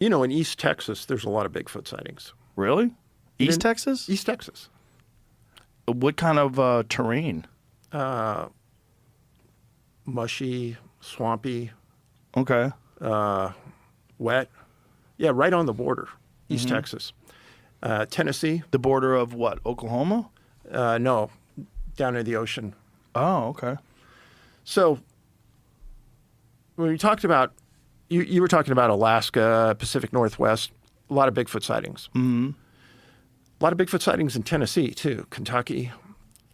You know, in East Texas, there's a lot of Bigfoot sightings. Really? East Texas? East Texas. What kind of terrain? Mushy, swampy, Okay. wet. Yeah, right on the border, East Texas. Tennessee. The border of what? Oklahoma? No, down near the ocean. Oh, okay. So when we talked about, you were talking about Alaska, Pacific Northwest, a lot of Bigfoot sightings. Mm-hmm. A lot of Bigfoot sightings in Tennessee, too, Kentucky.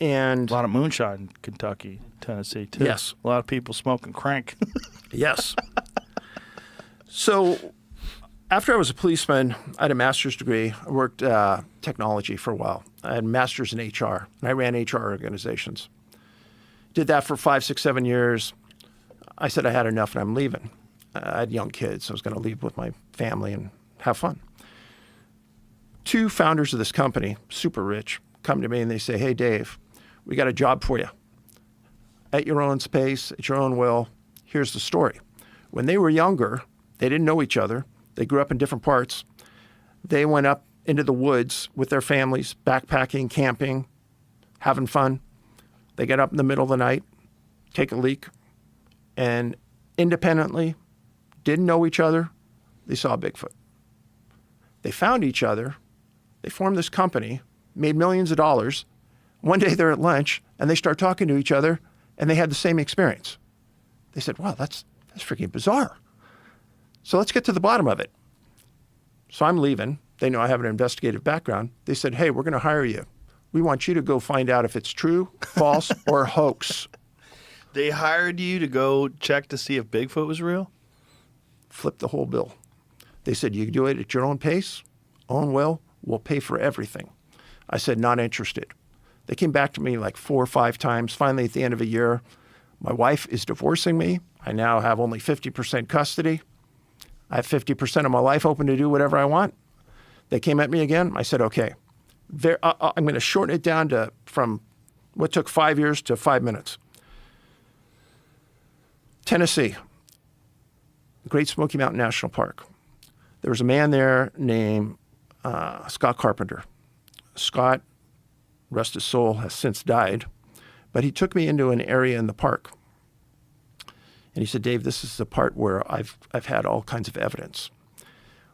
And A lot of moonshine in Kentucky, Tennessee, too. Yes. A lot of people smoking crank. yes. So after I was a policeman, I had a master's degree. I worked technology for a while. I had a master's in HR, and I ran HR organizations. Did that for 5, 6, 7 years. I said I had enough and I'm leaving. I had young kids, so I was going to leave with my family and have fun. 2 founders of this company, super rich, come to me and they say, hey, Dave, we got a job for you. At your own space, at your own will, here's the story. When they were younger, they didn't know each other. They grew up in different parts. They went up into the woods with their families, backpacking, camping, having fun. They get up in the middle of the night, take a leak, and independently, didn't know each other, they saw a Bigfoot. They found each other. They formed this company, made millions of dollars. One day they're at lunch and they start talking to each other and they had the same experience. They said, wow, that's freaking bizarre. So let's get to the bottom of it. So I'm leaving. They know I have an investigative background. They said, hey, we're going to hire you. We want you to go find out if it's true, false, or hoax. They hired you to go check to see if Bigfoot was real? Flip the whole bill. They said, you can do it at your own pace, own will. We'll pay for everything. I said, not interested. They came back to me like 4 or 5 times. Finally, at the end of a year, my wife is divorcing me. I now have only 50% custody. I have 50% of my life open to do whatever I want. They came at me again. I said, okay, I'm going to shorten it down to from what took 5 years to 5 minutes. Tennessee, Great Smoky Mountain National Park. There was a man there named Scott Carpenter. Scott, rest his soul, has since died, but he took me into an area in the park. And he said, Dave, this is the part where I've had all kinds of evidence.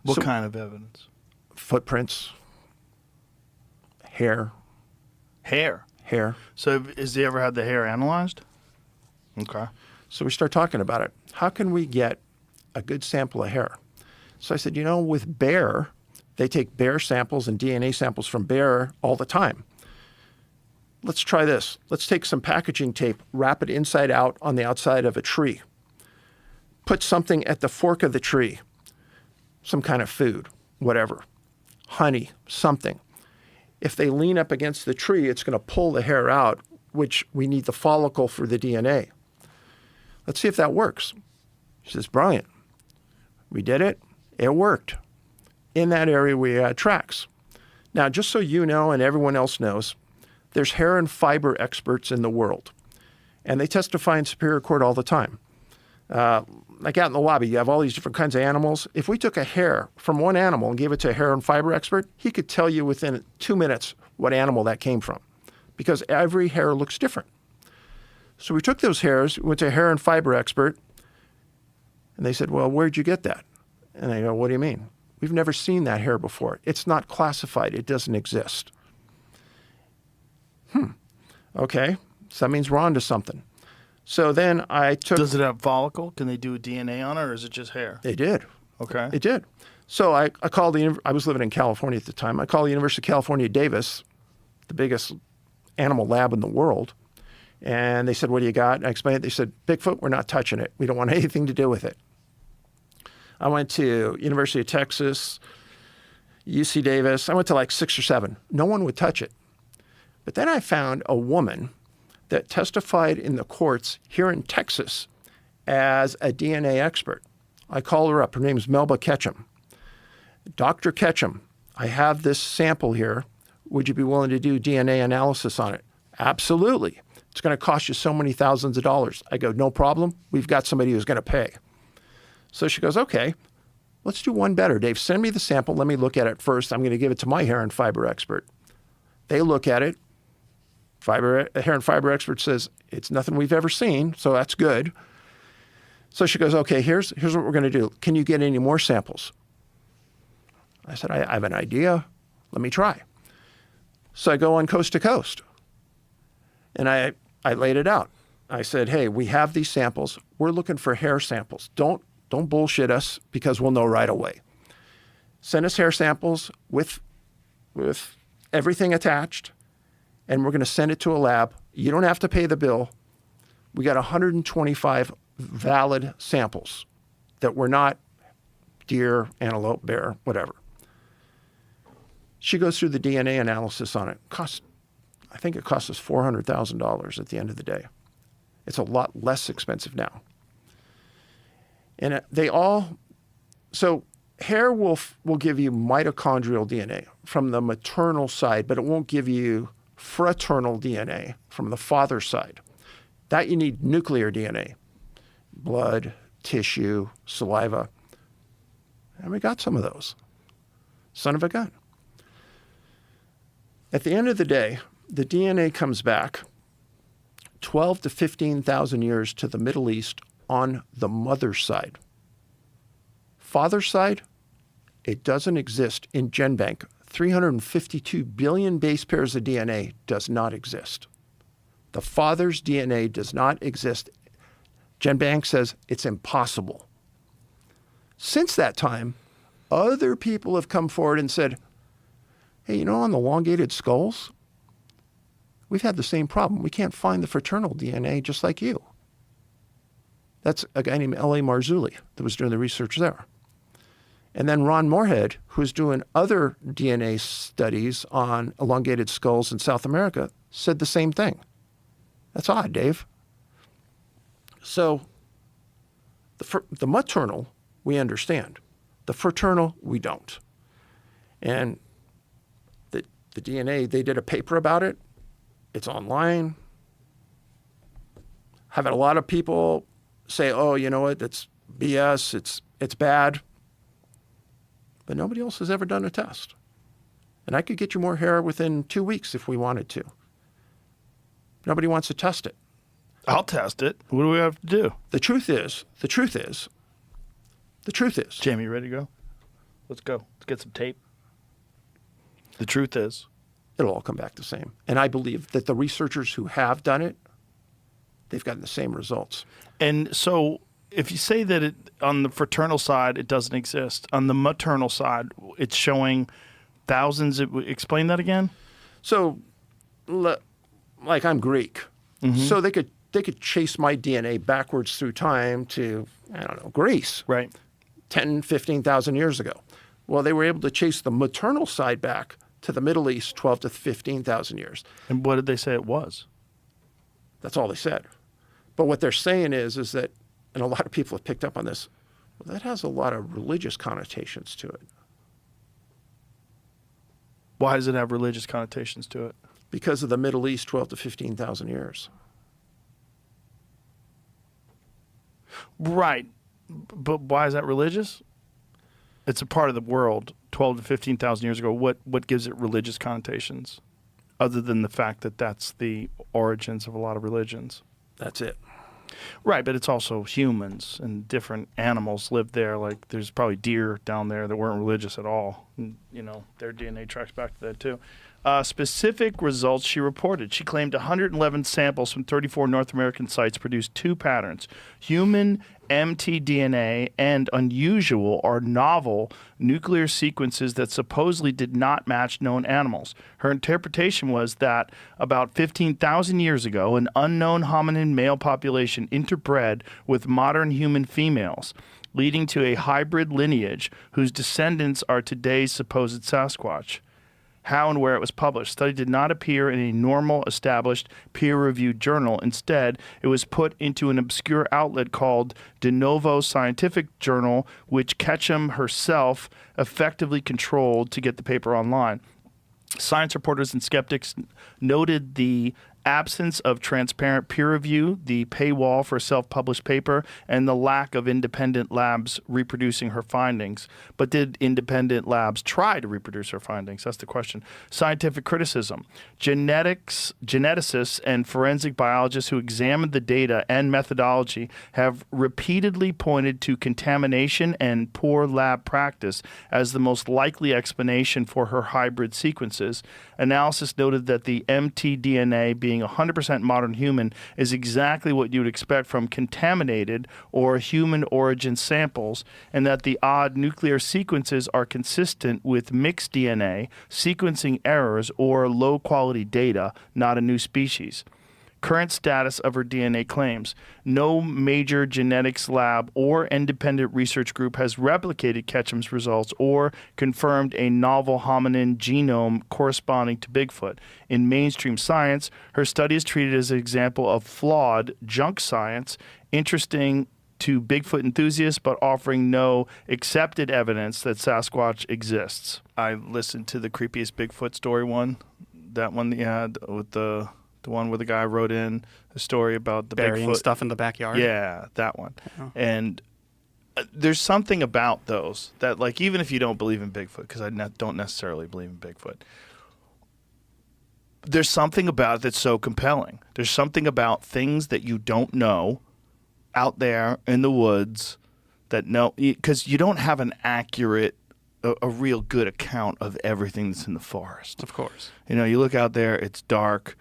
What kind of evidence? Footprints, hair. Hair? Hair. So has he ever had the hair analyzed? Okay. So we start talking about it. How can we get a good sample of hair? So I said, you know, with bear, they take bear samples and DNA samples from bear all the time. Let's try this. Let's take some packaging tape, wrap it inside out on the outside of a tree. Put something at the fork of the tree, some kind of food, whatever, honey, something. If they lean up against the tree, it's going to pull the hair out, which we need the follicle for the DNA. Let's see if that works. She says, brilliant. We did it. It worked. In that area, we had tracks. Now, just so you know and everyone else knows, there's hair and fiber experts in the world, and they testify in Superior Court all the time. Like out in the lobby, you have all these different kinds of animals. If we took a hair from one animal and gave it to a hair and fiber expert, he could tell you within 2 minutes what animal that came from, because every hair looks different. So we took those hairs, went to a hair and fiber expert, and they said, well, where'd you get that? And I go, what do you mean? We've never seen that hair before. It's not classified. It doesn't exist. Okay, so that means we're on to something. So then I took... Does it have follicle? Can they do a DNA on it, or is it just hair? They did. Okay. It did. So I called I was living in California at the time. I called the University of California, Davis, the biggest animal lab in the world. And they said, what do you got? And I explained it. They said, Bigfoot, we're not touching it. We don't want anything to do with it. I went to University of Texas, UC Davis. I went to like 6 or 7. No one would touch it. But then I found a woman that testified in the courts here in Texas as a DNA expert. I called her up. Her name is Melba Ketchum. Dr. Ketchum, I have this sample here. Would you be willing to do DNA analysis on it? Absolutely. It's going to cost you so many thousands of dollars. I go, no problem. We've got somebody who's going to pay. So she goes, okay. let's do one better, Dave. Send me the sample. Let me look at it first. I'm going to give it to my hair and fiber expert. They look at it. Hair and fiber expert says, it's nothing we've ever seen, so that's good. So she goes, okay, here's what we're going to do. Can you get any more samples? I said, I have an idea. Let me try. So I go on coast to coast. And I laid it out. I said, hey, we have these samples. We're looking for hair samples. Don't bullshit us because we'll know right away. Send us hair samples with everything attached, and we're going to send it to a lab. You don't have to pay the bill. We got 125 valid samples that were not deer, antelope, bear, whatever. She goes through the DNA analysis on it. I think it cost us $400,000 at the end of the day. It's a lot less expensive now. And so hair will give you mitochondrial DNA from the maternal side, but it won't give you fraternal DNA from the father's side. That you need nuclear DNA, blood, tissue, saliva. And we got some of those. Son of a gun. At the end of the day, the DNA comes back 12 to 15,000 years to the Middle East on the mother's side. Father's side, it doesn't exist in GenBank. 352 billion base pairs of DNA does not exist. The father's DNA does not exist. GenBank says it's impossible. Since that time, other people have come forward and said, hey, you know, on the elongated skulls, we've had the same problem. We can't find the fraternal DNA just like you. That's a guy named L.A. Marzulli that was doing the research there. And then Ron Moorhead, who's doing other DNA studies on elongated skulls in South America, said the same thing. That's odd, Dave. So the maternal, we understand. The fraternal, we don't. And the DNA, they did a paper about it. It's online. I've had a lot of people say, oh, you know what, that's BS, it's bad. But nobody else has ever done a test. And I could get you more hair within 2 weeks if we wanted to. Nobody wants to test it. I'll test it. What do we have to do? The truth is, Jamie, you ready to go? Let's go. Let's get some tape. The truth is, it'll all come back the same. And I believe that the researchers who have done it, they've gotten the same results. and so if you say that it on the fraternal side it doesn't exist, on the maternal side it's showing thousands. Explain that again. So, like I'm Greek, so they could chase my DNA backwards through time to, I don't know, Greece, Right. 10, 15,000 years ago. Well, they were able to chase the maternal side back to the Middle East 12 to 15,000 years. And what did they say it was? That's all they said. But what they're saying is that, and a lot of people have picked up on this, well, that has a lot of religious connotations to it. Why does it have religious connotations to it? Because of the Middle East 12 to 15,000 years. Right. But why is that religious? It's a part of the world 12 to 15,000 years ago. What gives it religious connotations other than the fact that that's the origins of a lot of religions? That's it. Right, but it's also humans and different animals live there. Like there's probably deer down there that weren't religious at all. And, you know, their DNA tracks back to that too. Specific results she reported. She claimed 111 samples from 34 North American sites produced two patterns: human mtDNA and unusual or novel nuclear sequences that supposedly did not match known animals. Her interpretation was that about 15,000 years ago, an unknown hominin male population interbred with modern human females, leading to a hybrid lineage whose descendants are today's supposed Sasquatch. How and where it was published. Study did not appear in a normal, established, peer-reviewed journal. Instead, it was put into an obscure outlet called De Novo Scientific Journal, which Ketchum herself effectively controlled to get the paper online. Science reporters and skeptics noted the absence of transparent peer review, the paywall for a self-published paper, and the lack of independent labs reproducing her findings. But did independent labs try to reproduce her findings? That's the question. Scientific criticism. Geneticists and forensic biologists who examined the data and methodology have repeatedly pointed to contamination and poor lab practice as the most likely explanation for her hybrid sequences. Analysis noted that the mtDNA, being 100% modern human, is exactly what you would expect from contaminated or human origin samples, and that the odd nuclear sequences are consistent with mixed DNA, sequencing errors, or low-quality data, not a new species. Current status of her DNA claims. No major genetics lab or independent research group has replicated Ketchum's results or confirmed a novel hominin genome corresponding to Bigfoot. In mainstream science, her study is treated as an example of flawed junk science, interesting to Bigfoot enthusiasts, but offering no accepted evidence that Sasquatch exists. I listened to the creepiest Bigfoot story one, that one that you had with the one where the guy wrote in a story about the burying Bigfoot stuff in the backyard. Yeah, that one. Yeah. And there's something about those that, like, even if you don't believe in Bigfoot, because I don't necessarily believe in Bigfoot, there's something about it that's so compelling. There's something about things that you don't know out there in the woods that because you don't have an accurate, a real good account of everything that's in the forest. Of course. You know, you look out there, it's dark.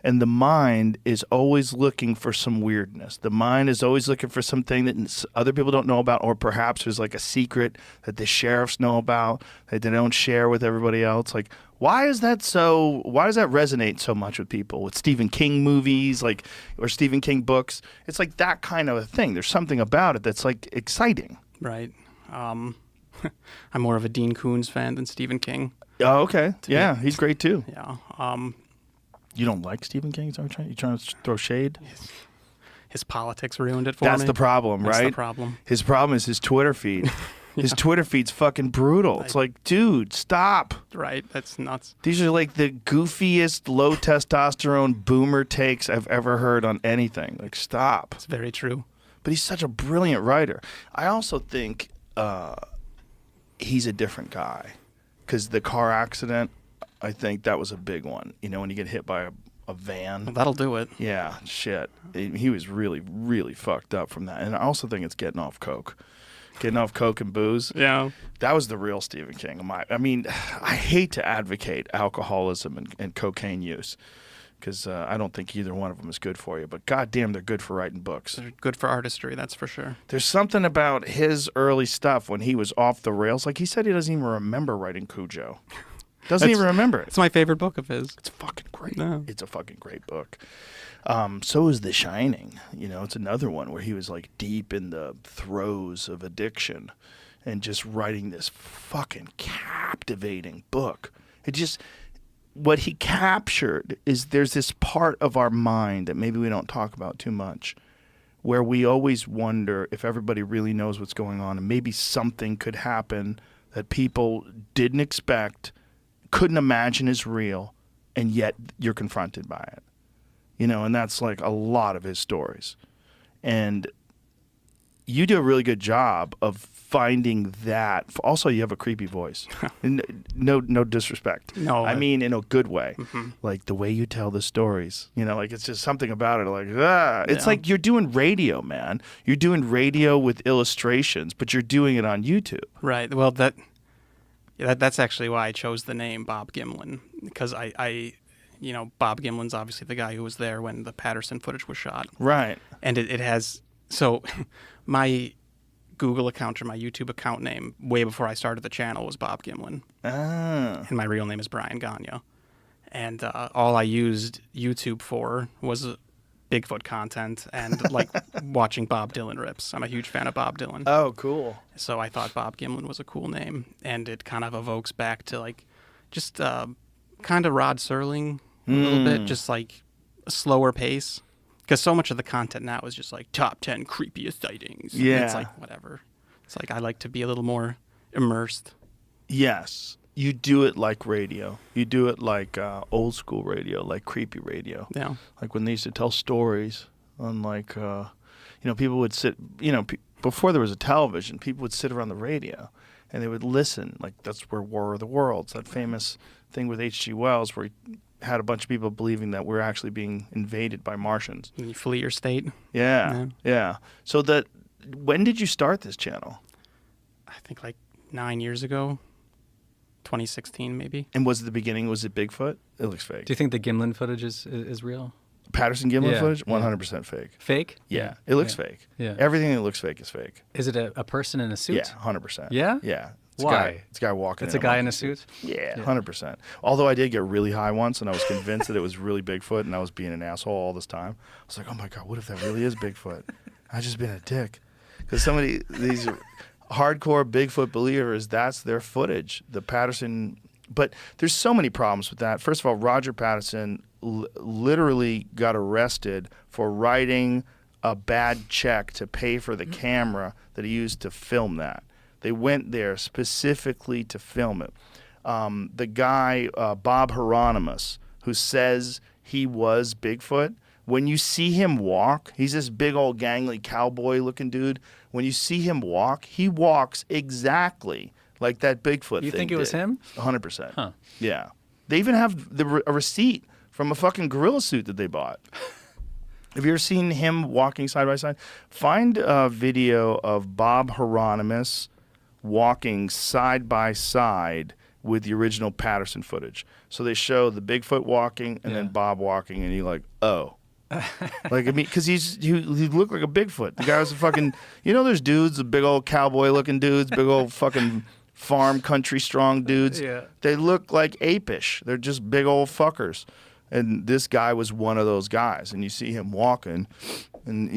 And the mind is always looking for some weirdness. The mind is always looking for something that other people don't know about, or perhaps there's like a secret that the sheriffs know about that they don't share with everybody else. Like, why does that resonate so much with people? With Stephen King movies, like, or Stephen King books? It's like that kind of a thing. There's something about it that's like exciting. Right. I'm more of a Dean Koontz fan than Stephen King. Oh, okay. Yeah, he's great too. Yeah. You don't like Stephen King? You trying to throw shade? His politics ruined it for me. That's the problem, right? That's the problem. His problem is his Twitter feed. His Twitter feed's fucking brutal. It's like, dude, stop. Right. That's nuts. These are like the goofiest, low testosterone boomer takes I've ever heard on anything. Like, stop. It's very true. But he's such a brilliant writer. I also think he's a different guy because the car accident, I think that was a big one. You know, when you get hit by a van. Well, that'll do it. Yeah, shit. He was really, really fucked up from that. And I also think it's getting off coke. Getting off coke and booze. Yeah. That was the real Stephen King. I mean, I hate to advocate alcoholism and cocaine use because I don't think either one of them is good for you. But goddamn, they're good for writing books. They're good for artistry, that's for sure. There's something about his early stuff when he was off the rails. Like, he said he doesn't even remember writing Cujo. Doesn't even remember it. It's my favorite book of his. It's fucking great. No. It's a fucking great book. So is The Shining. You know, it's another one where he was like deep in the throes of addiction and just writing this fucking captivating book. It just, what he captured is there's this part of our mind that maybe we don't talk about too much, where we always wonder if everybody really knows what's going on and maybe something could happen that people didn't expect, couldn't imagine is real, and yet you're confronted by it. You know, and that's like a lot of his stories. And you do a really good job of finding that. Also, you have a creepy voice. No disrespect. No. I mean, in a good way. Mm-hmm. Like the way you tell the stories. You know, like it's just something about it. Like, It's Yeah. like you're doing radio, man. You're doing radio with illustrations, but you're doing it on YouTube. Right. Well, that's actually why I chose the name Bob Gimlin, because I you know, Bob Gimlin's obviously the guy who was there when the Patterson footage was shot. Right. And it has, so my Google account or my YouTube account name way before I started the channel was Bob Gimlin. Ah. And my real name is Brian Gagne. And all I used YouTube for was Bigfoot content and like watching Bob Dylan rips. I'm a huge fan of Bob Dylan. Oh, cool. So I thought Bob Gimlin was a cool name. And it kind of evokes back to like just kind of Rod Serling a little bit, just like a slower pace. Because so much of the content now is just like top 10 creepiest sightings. Yeah. And it's like whatever. It's like I like to be a little more immersed. Yes. you do it like radio. You do it like old school radio, like creepy radio. Yeah. Like when they used to tell stories on people would sit, before there was a television, people would sit around the radio and they would listen. Like that's where War of the Worlds, that famous thing with H.G. Wells where he had a bunch of people believing that we're actually being invaded by Martians. And you flee your state. Yeah. So when did you start this channel? I think like 9 years ago, 2016 maybe. And was it the beginning? Was it Bigfoot? It looks fake. Do you think the Gimlin footage is real? Patterson Gimlin Yeah, footage? yeah. 100% fake. Fake? Yeah. It looks Yeah. fake. Yeah. Everything that looks fake is fake. Is it a person in a suit? Yeah, 100%. Yeah? Yeah. Why? It's a guy walking. It's a guy in a suit? Yeah, 100%. Although I did get really high once, and I was convinced that it was really Bigfoot, and I was being an asshole all this time. I was like, oh my God, what if that really is Bigfoot? I just been a dick. Because these hardcore Bigfoot believers, that's their footage. The Patterson, but there's so many problems with that. First of all, Roger Patterson literally got arrested for writing a bad check to pay for the camera that he used to film that. They went there specifically to film it. The guy, Bob Hieronymus, who says he was Bigfoot, when you see him walk, he's this big old gangly cowboy-looking dude. When you see him walk, he walks exactly like that Bigfoot thing. You think it was him? 100%. Huh. Yeah. They even have a receipt from a fucking gorilla suit that they bought. Have you ever seen him walking side by side? Find a video of Bob Hieronymus walking side by side with the original Patterson footage. So they show the Bigfoot walking and then Bob walking, and you're like, oh. Like, I mean, because he looked like a Bigfoot. The guy was a fucking, there's dudes, the big old cowboy looking dudes, big old fucking farm country strong dudes. Yeah. They look like apish. They're just big old fuckers. And this guy was one of those guys. And you see him walking, and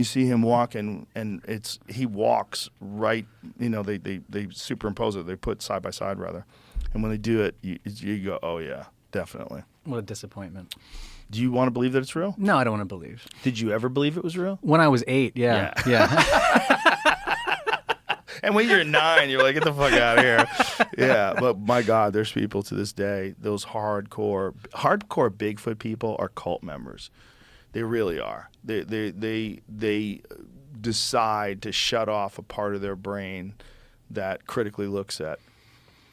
he walks right, they superimpose it. They put side by side, rather. And when they do it, you go, oh, yeah, definitely. What a disappointment. Do you want to believe that it's real? No, I don't want to believe. Did you ever believe it was real? When I was 8, yeah. And when you're 9, you're like, get the fuck out of here. Yeah, but my God, there's people to this day, those hardcore Bigfoot people are cult members. They really are. They decide to shut off a part of their brain that critically looks at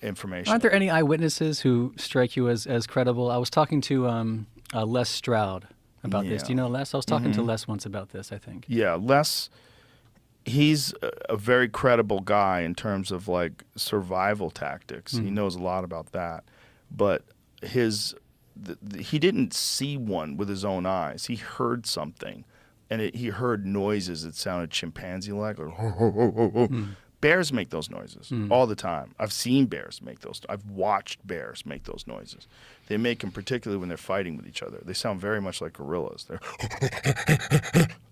information. Aren't there any eyewitnesses who strike you as credible? I was talking to Les Stroud about this. Do you know Les? I was talking to Les once about this, I think. Yeah, Les, he's a very credible guy in terms of like survival tactics. He knows a lot about that. But he didn't see one with his own eyes. He heard something, and he heard noises that sounded chimpanzee-like. Bears make those noises all the time. I've seen bears make those. I've watched bears make those noises. They make them particularly when they're fighting with each other. They sound very much like gorillas.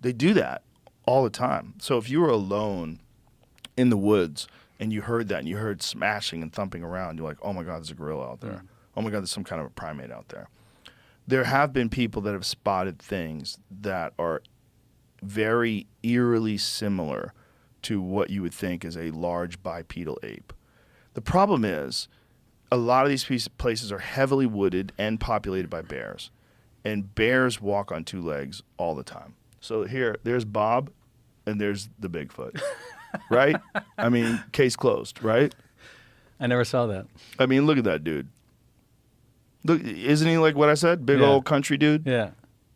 They do that all the time. So if you were alone in the woods and you heard that and you heard smashing and thumping around, you're like, oh my God, there's a gorilla out there. Oh my God, there's some kind of a primate out there. There have been people that have spotted things that are very eerily similar to what you would think is a large bipedal ape. The problem is a lot of these places are heavily wooded and populated by bears, and bears walk on 2 legs all the time. So there's Bob, and there's the Bigfoot, right? I mean, case closed, right? I never saw that. I mean, look at that dude. Look, isn't he like what I said? Big old country dude? Yeah.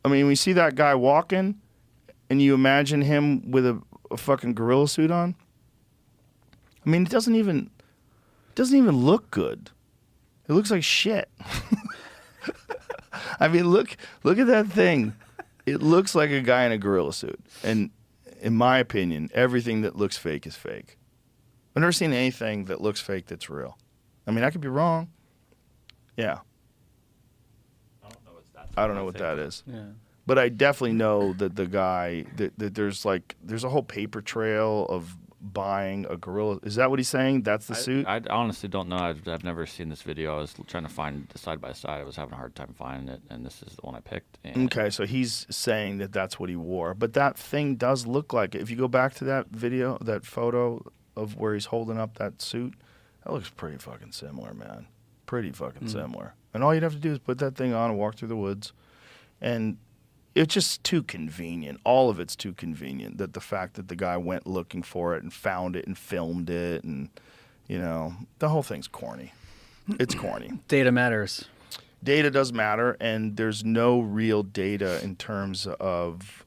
I mean, we see that guy walking, and you imagine him with a fucking gorilla suit on. I mean, it doesn't even look good. It looks like shit. I mean, look at that thing. It looks like a guy in a gorilla suit. And in my opinion, everything that looks fake is fake. I've never seen anything that looks fake that's real. I mean, I could be wrong. Yeah. I don't know what that is. Yeah. But I definitely know that the guy that there's a whole paper trail of buying a gorilla. Is that what he's saying? That's the suit? I honestly don't know. I've never seen this video. I was trying to find the side by side. I was having a hard time finding it, and this is the one I picked. And Okay, so he's saying that that's what he wore. But that thing does look like it. If you go back to that video, that photo of where he's holding up that suit, that looks pretty fucking similar, man. Pretty fucking similar. And all you'd have to do is put that thing on and walk through the woods. And it's just too convenient. All of it's too convenient, that the fact that the guy went looking for it and found it and filmed it, and, you know, the whole thing's corny. It's corny. Data matters. Data does matter, and there's no real data in terms of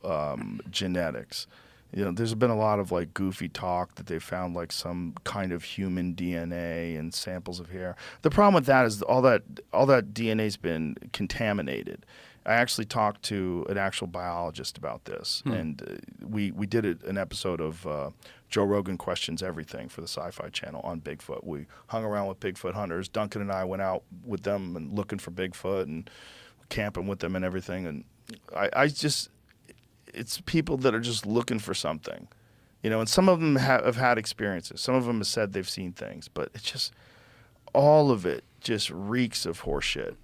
genetics. You know, there's been a lot of like goofy talk that they found like some kind of human DNA and samples of hair. The problem with that is all that DNA's been contaminated. I actually talked to an actual biologist about this, and we did an episode of Joe Rogan Questions Everything for the Sci-Fi Channel on Bigfoot. We hung around with Bigfoot hunters. Duncan and I went out with them and looking for Bigfoot and camping with them and everything. And I just, it's people that are just looking for something, you know. And some of them have had experiences. Some of them have said they've seen things, but it's just, all of it just reeks of horseshit.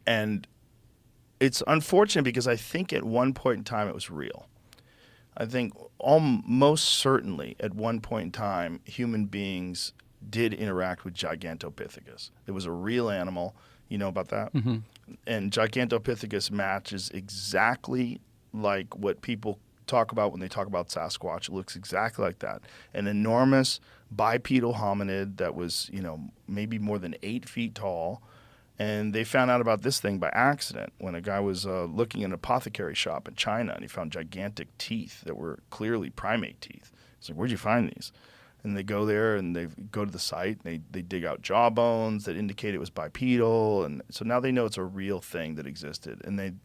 And it's unfortunate because I think at one point in time it was real. I think almost certainly at one point in time human beings did interact with Gigantopithecus. It was a real animal. You know about that? Mm-hmm. And Gigantopithecus matches exactly like what people talk about when they talk about Sasquatch. It looks exactly like that. An enormous bipedal hominid that was, you know, maybe more than 8 feet tall. And they found out about this thing by accident when a guy was looking in an apothecary shop in China, and he found gigantic teeth that were clearly primate teeth. He's like, where'd you find these? And they go there and they go to the site, and they dig out jawbones that indicate it was bipedal. And so now they know it's a real thing that existed. And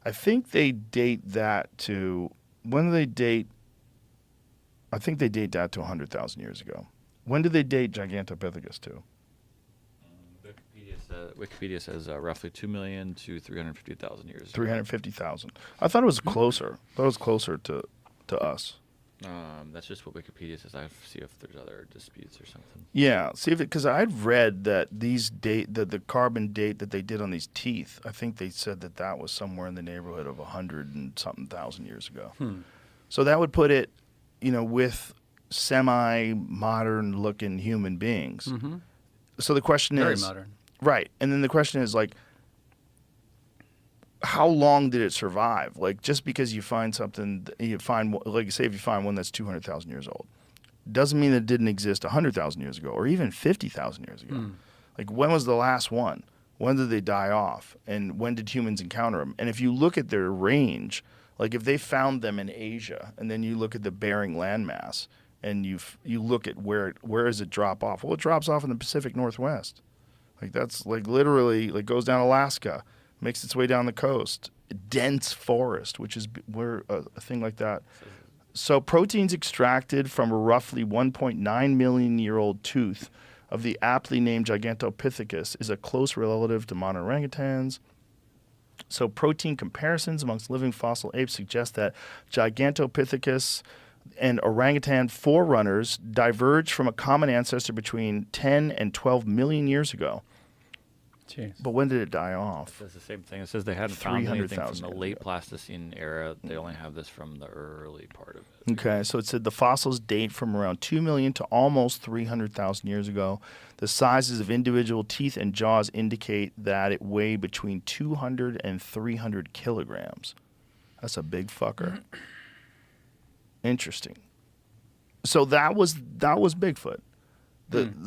I think they date that to, when do they date? I think they date that to 100,000 years ago. When did they date Gigantopithecus to? Wikipedia says roughly 2 million to 350,000 years. 350,000. I thought it was closer. I thought it was closer to us. That's just what Wikipedia says. I have to see if there's other disputes or something. Yeah, see if because I've read that the carbon date that they did on these teeth. I think they said that was somewhere in the neighborhood of 100 and something thousand years ago. So that would put it, you know, with semi-modern looking human beings. Mm-hmm. So the question Very is modern. Right. And then the question is, like, how long did it survive? Like, just because you find something, like, say if you find one that's 200,000 years old, doesn't mean that it didn't exist 100,000 years ago or even 50,000 years ago. Like, when was the last one? When did they die off? And when did humans encounter them? And if you look at their range, like if they found them in Asia, and then you look at the Bering landmass, and you look at where does it drop off? Well, it drops off in the Pacific Northwest. Like that's like literally like goes down Alaska, makes its way down the coast, dense forest, which is where a thing like that. So proteins extracted from a roughly 1.9 million year old tooth of the aptly named Gigantopithecus is a close relative to modern orangutans. So protein comparisons amongst living fossil apes suggest that Gigantopithecus and orangutan forerunners diverged from a common ancestor between 10 and 12 million years ago. Jeez. But when did it die off? It says the same thing. It says they hadn't found anything from 300,000 the years late ago. Pleistocene era. They only have this from the early part of it. Okay, so it said the fossils date from around 2 million to almost 300,000 years ago. The sizes of individual teeth and jaws indicate that it weighed between 200 and 300 kilograms. That's a big fucker. Interesting. So that was Bigfoot.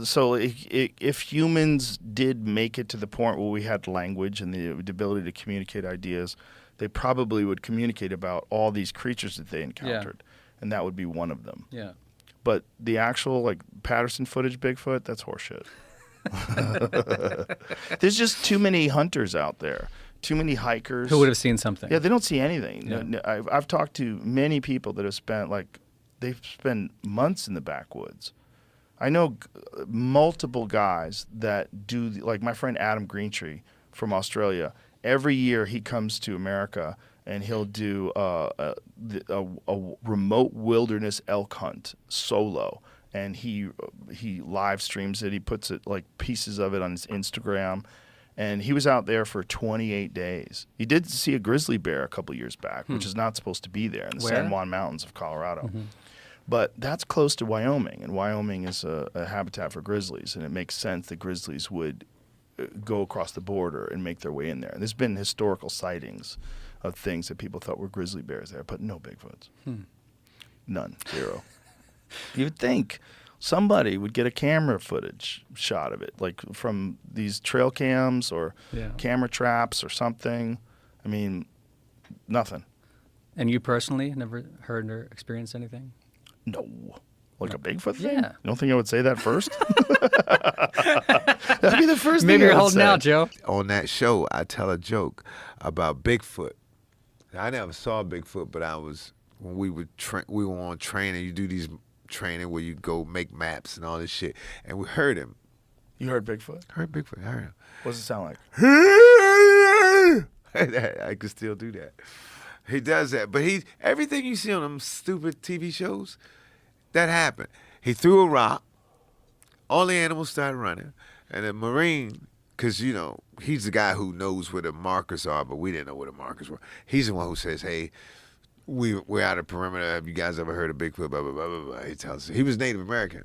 So if humans did make it to the point where we had language and the ability to communicate ideas, they probably would communicate about all these creatures that they encountered, and that would be one of them. Yeah. But the actual like Patterson footage Bigfoot, that's horseshit. There's just too many hunters out there, too many hikers Who would have seen something? Yeah, they don't see anything. Yeah. I've talked to many people that have spent they've spent months in the backwoods. I know multiple guys that do, like my friend Adam Greentree from Australia. Every year he comes to America and he'll do a remote wilderness elk hunt solo. And he live streams it. He puts it like pieces of it on his Instagram. And he was out there for 28 days. He did see a grizzly bear a couple years back, which is not supposed to be there in the Where? San Juan Mountains of Colorado. Mm-hmm. But that's close to Wyoming, and Wyoming is a habitat for grizzlies, and it makes sense that grizzlies would go across the border and make their way in there. And there's been historical sightings of things that people thought were grizzly bears there, but no Bigfoots. None. Zero. You would think somebody would get a camera footage shot of it, like from these trail cams or camera traps or something. I mean, nothing. And you personally never heard or experienced anything? No. Like a Bigfoot thing? Yeah. You don't think I would say that first? That'd be the first Maybe thing you're I would holding say. out, Joe. On that show, I tell a joke about Bigfoot. I never saw Bigfoot, but when we were on training. You do these training where you go make maps and all this shit, and we heard him. You heard Bigfoot? Heard Bigfoot. I heard him. What does it sound like? I could still do that. He does that, but everything you see on them stupid TV shows, that happened. He threw a rock. All the animals started running, and the Marine, because he's the guy who knows where the markers are, but we didn't know where the markers were. He's the one who says, "Hey, we're out of perimeter. Have you guys ever heard of Bigfoot?" Blah blah blah blah blah. He tells us he was Native American,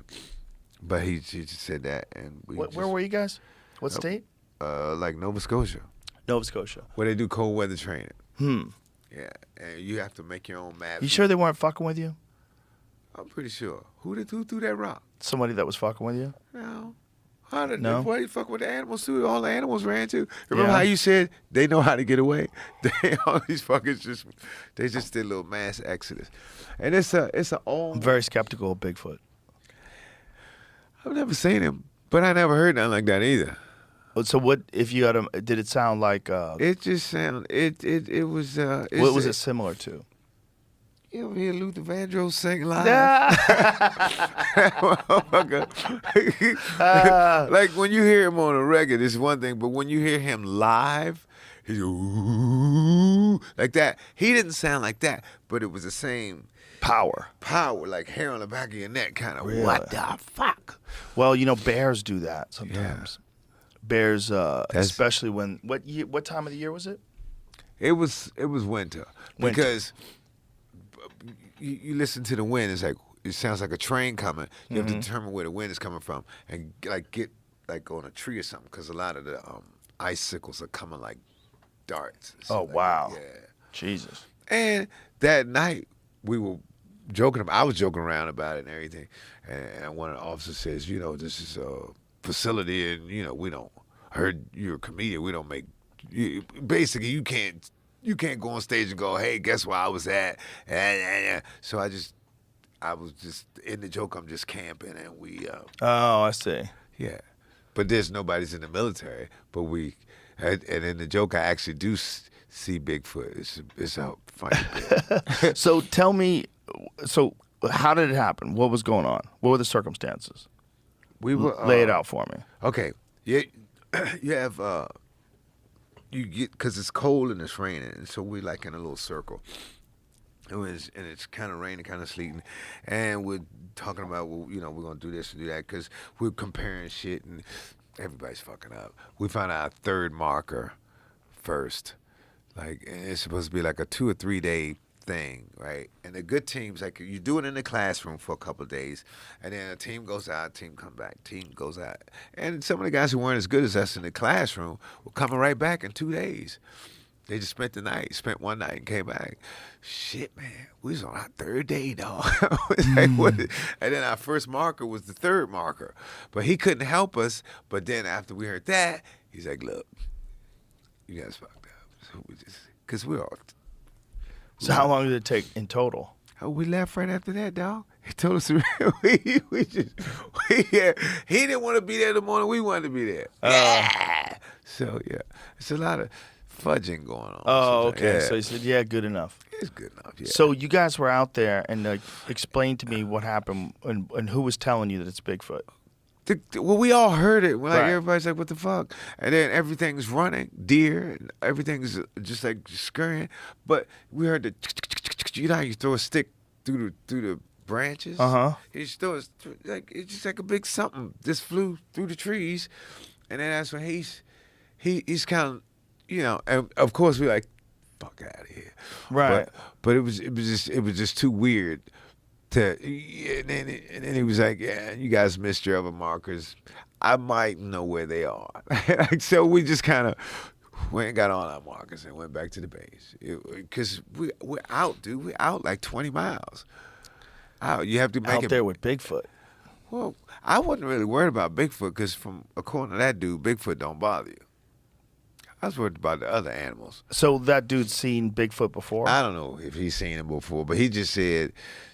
but he just said that, and Where were you guys? What state? Like Nova Scotia, Nova Scotia. where they do cold weather training. Hmm. Yeah, and you have to make your own maps. You sure they weren't fucking with you? I'm pretty sure. Who threw that rock? Somebody that was fucking with you? No. No? Why you fuck with the animals too? All the animals ran too. Remember Yeah. how you said they know how to get away? All these fuckers they just did a little mass exodus, and it's a old. I'm very skeptical of Bigfoot. I've never seen him, but I never heard nothing like that either. So what if you had him? Did it sound like? It just sounded. It was. What was it similar to? You ever hear Luther Vandross sing live? Like when you hear him on a record, it's one thing, but when you hear him live, he's ooh, like that. He didn't sound like that, but it was the same Power. like hair on the back of your neck, kind of. Really? What the fuck? Well, bears do that sometimes. Bears, especially when what time of the year was it? It was winter. Because you listen to the wind. It's like it sounds like a train coming. You have to determine where the wind is coming from and get on a tree or something, because a lot of the icicles are coming like darts. Oh, wow. Yeah. Jesus. And that night we were joking about. I was joking around about it and everything. And one of the officers says, this is a facility, and we don't. Heard you're a comedian. We don't make. Basically, you can't go on stage and go, "Hey, guess where I was at?" So I was just in the joke. I'm just camping, and we. Oh, I see. Yeah, but there's nobody's in the military. But and in the joke, I actually do see Bigfoot. It's a funny bit. So tell me, how did it happen? What was going on? What were the circumstances? We were Lay it out for me. Okay, you have you get, because it's cold and it's raining, and so we're like in a little circle. And it's kind of raining, kind of sleeting, and we're talking about, we're gonna do this and do that, because we're comparing shit, and everybody's fucking up. We found our third marker first, and it's supposed to be like a 2 or 3 day thing, right? And the good teams, like, you do it in the classroom for a couple of days, and then a team goes out, team come back, team goes out. And some of the guys who weren't as good as us in the classroom were coming right back in 2 days. They just spent one night and came back. Shit, man, we was on our third day, dog. And then our first marker was the third marker. But he couldn't help us. But then after we heard that, he's like, look, you guys fucked up. So because we're all... So how long did it take in total? Oh, we left right after that, dog. He told us he didn't want to be there the morning we wanted to be there. So yeah, it's a lot of fudging going on. Oh, okay. Yeah. So he said, yeah, good enough. It's good enough. Yeah. So you guys were out there, and explain to me what happened and who was telling you that it's Bigfoot. Well, we all heard it. Like, Right. everybody's like, "What the fuck?" And then everything's running, deer, and everything's just like scurrying. But we heard how you throw a stick through the branches. You just throw it, it's just like a big something just flew through the trees, and then that's when he's kind of, and of course we're like, "Fuck out of here!" Right. But it was just too weird and then he was like, yeah, you guys missed your other markers. I might know where they are. So we just kind of went and got on our markers and went back to the base. Because we're out, dude. We're out like 20 miles. Out. You have to make Out it. there with Bigfoot. Well, I wasn't really worried about Bigfoot because according to that dude, Bigfoot don't bother you. I was worried about the other animals. So that dude's seen Bigfoot before? I don't know if he's seen him before, but he just said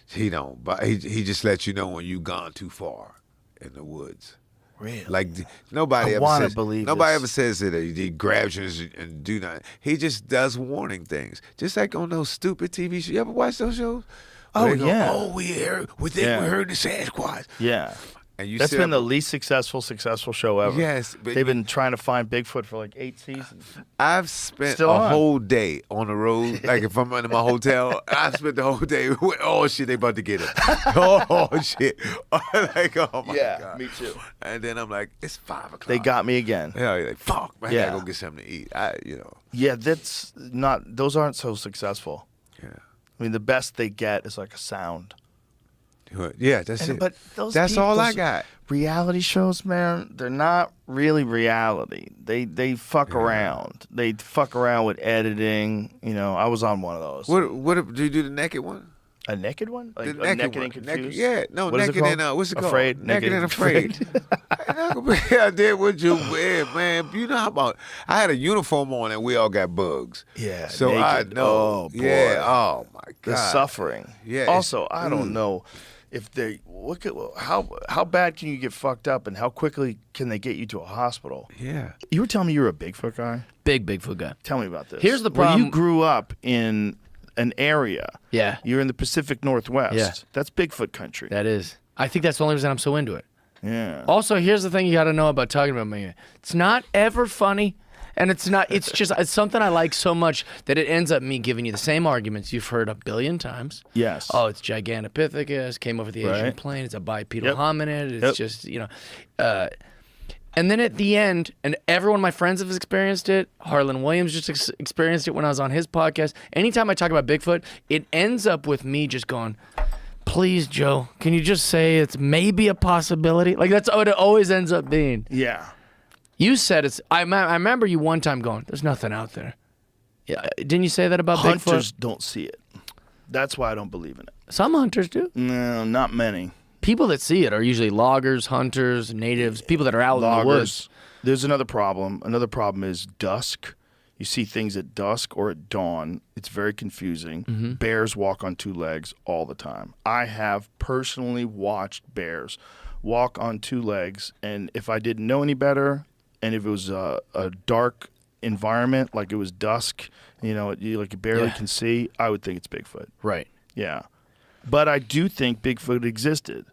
he don't. But he just lets you know when you've gone too far in the woods. Really? Like nobody I ever wanna says. believe Nobody this. ever says that he grabs you and do nothing. He just does warning things, just like on those stupid TV shows. You ever watch those shows? Oh, Where they go, yeah. Oh, we think we heard the Sasquatch. Yeah. And you That's sit been up- the least successful show ever. Yes, but They've been trying to find Bigfoot for like 8 seasons. I've spent Still a on. whole day on the road. Like if I'm in my hotel, I spent the whole day with, oh shit, they about to get him. Oh shit. Like, oh my God. me too. And then I'm like, it's 5 o'clock. They got me again. Yeah, you're like, fuck, man, I Yeah. gotta go get something to eat. Yeah, those aren't so successful. Yeah. I mean, the best they get is like a sound. Yeah, that's it. But That's all I got. Reality shows, man, they're not really reality. They fuck around. They fuck around with editing. You know, I was on one of those. What do you do the naked one? A naked one? Like The a naked one. and confused? Yeah, no, What is it naked and called? what's it called? Afraid? Naked and afraid. I did what you wear, man. You know how about? I had a uniform on and we all got bugs. Yeah, So naked. I know. Oh, boy. Yeah. Oh my God. The suffering. Yeah, Also, it's- I don't know if they look at how bad can you get fucked up and how quickly can they get you to a hospital? Yeah. You were telling me you're a Bigfoot guy. Big Bigfoot guy. Tell me about this. Here's the Where problem- you grew up in an area. Yeah, You're in the Pacific Northwest. Yeah. That's Bigfoot country. that is. I think that's the only reason I'm so into it. Yeah. Also, here's the thing you got to know about talking about me. It's not ever funny, and it's not. It's just it's something I like so much that it ends up me giving you the same arguments you've heard a billion times. Yes. Oh, it's Gigantopithecus, came over the Asian Right. plain. It's a bipedal Yep. hominid. It's Yep. just and then at the end, and every one of my friends have experienced it. Harlan Williams just experienced it when I was on his podcast. Anytime I talk about Bigfoot, it ends up with me just going, please, Joe, can you just say it's maybe a possibility? Like, that's what it always ends up being. Yeah. You said it's, I remember you one time going, there's nothing out there. Yeah, didn't you say that about Hunters Bigfoot? don't see it. That's why I don't believe in it. Some hunters do. No, not many. People that see it are usually loggers, hunters, natives, people that are out in the woods. There's another problem. Another problem is dusk. You see things at dusk or at dawn. It's very confusing. Mm-hmm. Bears walk on 2 legs all the time. I have personally watched bears walk on 2 legs, and if I didn't know any better, and if it was a dark environment, like it was dusk, you barely Yeah. can see, I would think it's Bigfoot. Right. Yeah. But I do think Bigfoot existed.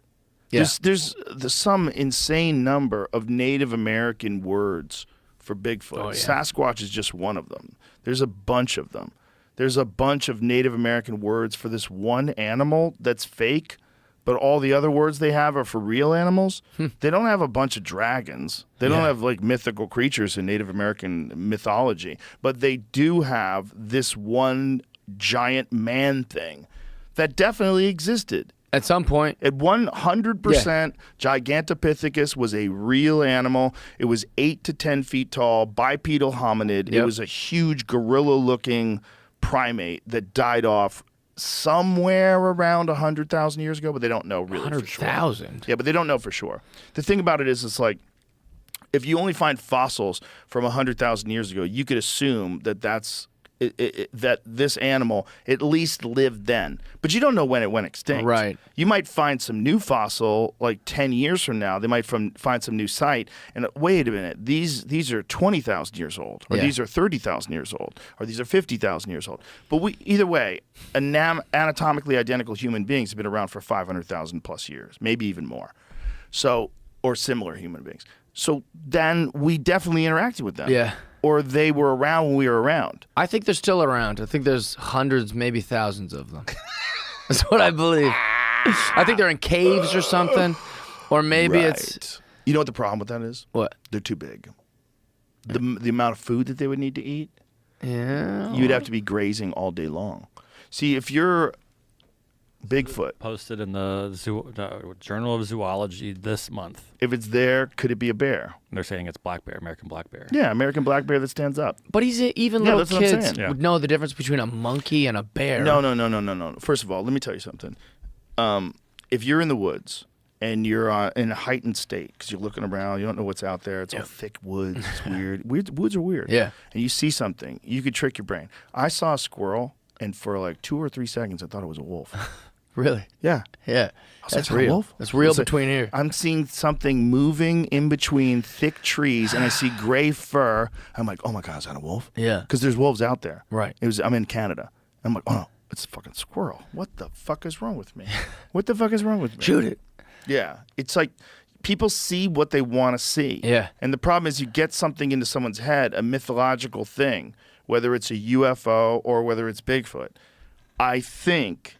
Yeah. There's some insane number of Native American words for Bigfoot. Oh, yeah. Sasquatch is just one of them. There's a bunch of them. There's a bunch of Native American words for this one animal that's fake, but all the other words they have are for real animals. They don't have a bunch of dragons. They don't Yeah. have like mythical creatures in Native American mythology, but they do have this one giant man thing that definitely existed. At some point, At 100%, Gigantopithecus was a real animal. It was 8 to 10 feet tall, bipedal hominid. It Yep. was a huge gorilla-looking primate that died off somewhere around 100,000 years ago, but they don't know really for sure. 100,000. Yeah, but they don't know for sure. The thing about it is it's like if you only find fossils from 100,000 years ago, you could assume that that this animal at least lived then. But you don't know when it went extinct. Right. You might find some new fossil like 10 years from now. They might find some new site. And wait a minute, these are 20,000 years old, or Yeah. these are 30,000 years old, or these are 50,000 years old. But either way, anatomically identical human beings have been around for 500,000 plus years, maybe even more. So, or similar human beings. So then we definitely interacted with them. Yeah. Or they were around when we were around. I think they're still around. I think there's hundreds, maybe thousands of them. That's what I believe. I think they're in caves or something. Or maybe it's... You know what the problem with that is? What? They're too big. The amount of food that they would need to eat, Yeah. you'd have to be grazing all day long. See, if you're Bigfoot. Posted in the Journal of Zoology this month. If it's there, could it be a bear? They're saying it's black bear, American black bear. Yeah, American black bear that stands up. But even Yeah, little that's what I'm kids saying. Yeah. would know the difference between a monkey and a bear. No. First of all, let me tell you something. If you're in the woods and you're in a heightened state because you're looking around, you don't know what's out there. It's all thick woods. It's weird. Woods are weird. Yeah. And you see something, you could trick your brain. I saw a squirrel, and for like 2 or 3 seconds, I thought it was a wolf. Really? Yeah. Yeah. was That's like, "Is that a real. wolf?" That's real It's like- between here. I'm seeing something moving in between thick trees, and I see gray fur. I'm like, oh my God, is that a wolf? Yeah. Because there's wolves out there. Right. I'm in Canada. I'm like, oh no, it's a fucking squirrel. What the fuck is wrong with me? What the fuck is wrong with me? Shoot it. Yeah. It's like people see what they want to see. Yeah. And the problem is you get something into someone's head, a mythological thing, whether it's a UFO or whether it's Bigfoot. I think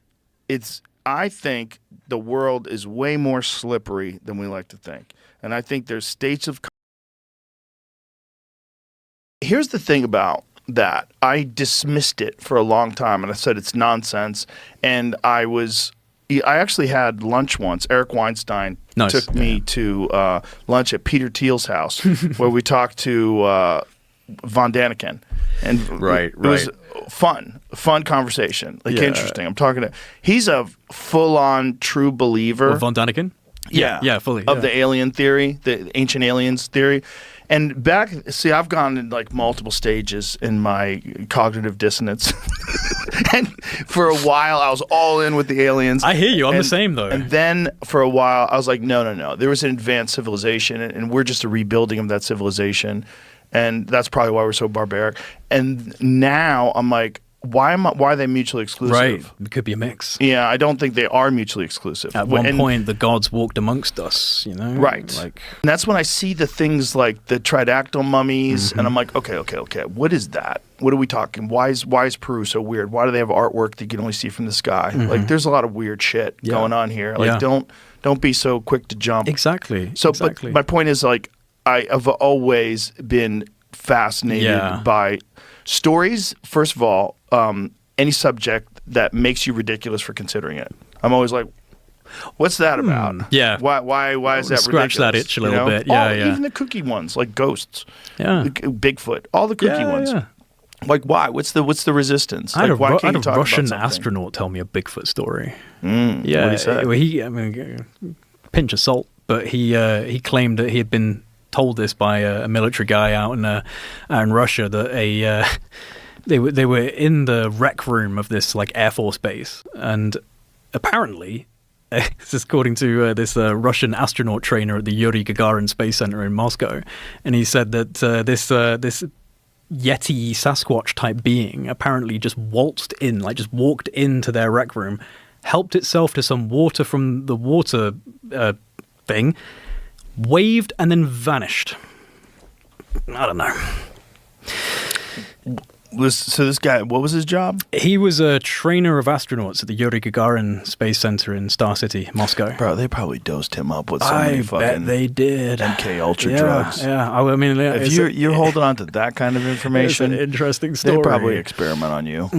the world is way more slippery than we like to think. And I think there's states of... Here's the thing about that. I dismissed it for a long time, and I said it's nonsense. And I actually had lunch once. Eric Weinstein took me to lunch at Peter Thiel's house, where we talked to Von Daniken. And it was fun conversation, like interesting. I'm talking to... He's a full-on true believer. Well, Von Daniken? Yeah, fully. Of the alien theory, the ancient aliens theory. And I've gone in like multiple stages in my cognitive dissonance. And for a while, I was all in with the aliens. I hear you. I'm the same, though. And then for a while, I was like, no. There was an advanced civilization, and we're just a rebuilding of that civilization. And that's probably why we're so barbaric. And now I'm like, why are they mutually exclusive? Right. It could be a mix. Yeah, I don't think they are mutually exclusive. At one point, the gods walked amongst us, you know? Right. And that's when I see the things like the tridactyl mummies, and I'm like, okay. What is that? What are we talking? Why is Peru so weird? Why do they have artwork that you can only see from the sky? Like, there's a lot of weird shit going on here. Like, don't be so quick to jump. Exactly. But my point is, like, I have always been fascinated by stories. First of all, any subject that makes you ridiculous for considering it. I'm always like, what's that about? Yeah. Why is that scratch ridiculous? that itch a little bit. Yeah. Even the kooky ones, like ghosts. Yeah. Bigfoot. All the kooky ones. Yeah. Like, why? What's the resistance? I had Like, why a can't you talk about Russian something? astronaut tell me a Bigfoot story. Yeah. Yeah. What did he say? Well, pinch of salt, but he claimed that he had been told this by a military guy out in Russia that they were in the rec room of this like Air Force base, and apparently, this is according to this Russian astronaut trainer at the Yuri Gagarin Space Center in Moscow, and he said that this Yeti Sasquatch type being apparently just walked into their rec room, helped itself to some water from the water thing, waved, and then vanished. I don't know. So this guy, what was his job? He was a trainer of astronauts at the Yuri Gagarin Space Center in Star City, Moscow. Bro, they probably dosed him up with so many I fucking bet they did. MK Ultra drugs. Yeah, I mean, If you're holding on to that kind of information, it's an interesting story. they probably experiment on you.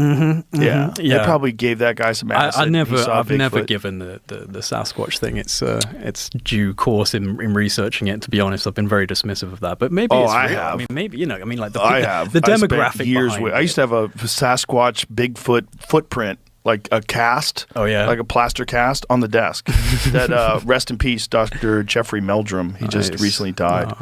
Yeah, they probably gave that guy some acid. I've never Bigfoot. given the Sasquatch thing its due course in researching it. To be honest, I've been very dismissive of that. But maybe it's real. I have. I mean, maybe like the I have. the I spent demographic years behind with. I used to have a Sasquatch Bigfoot footprint, like a cast. Oh yeah, like a plaster cast on the desk. That rest in peace, Dr. Jeffrey Meldrum. He just recently died.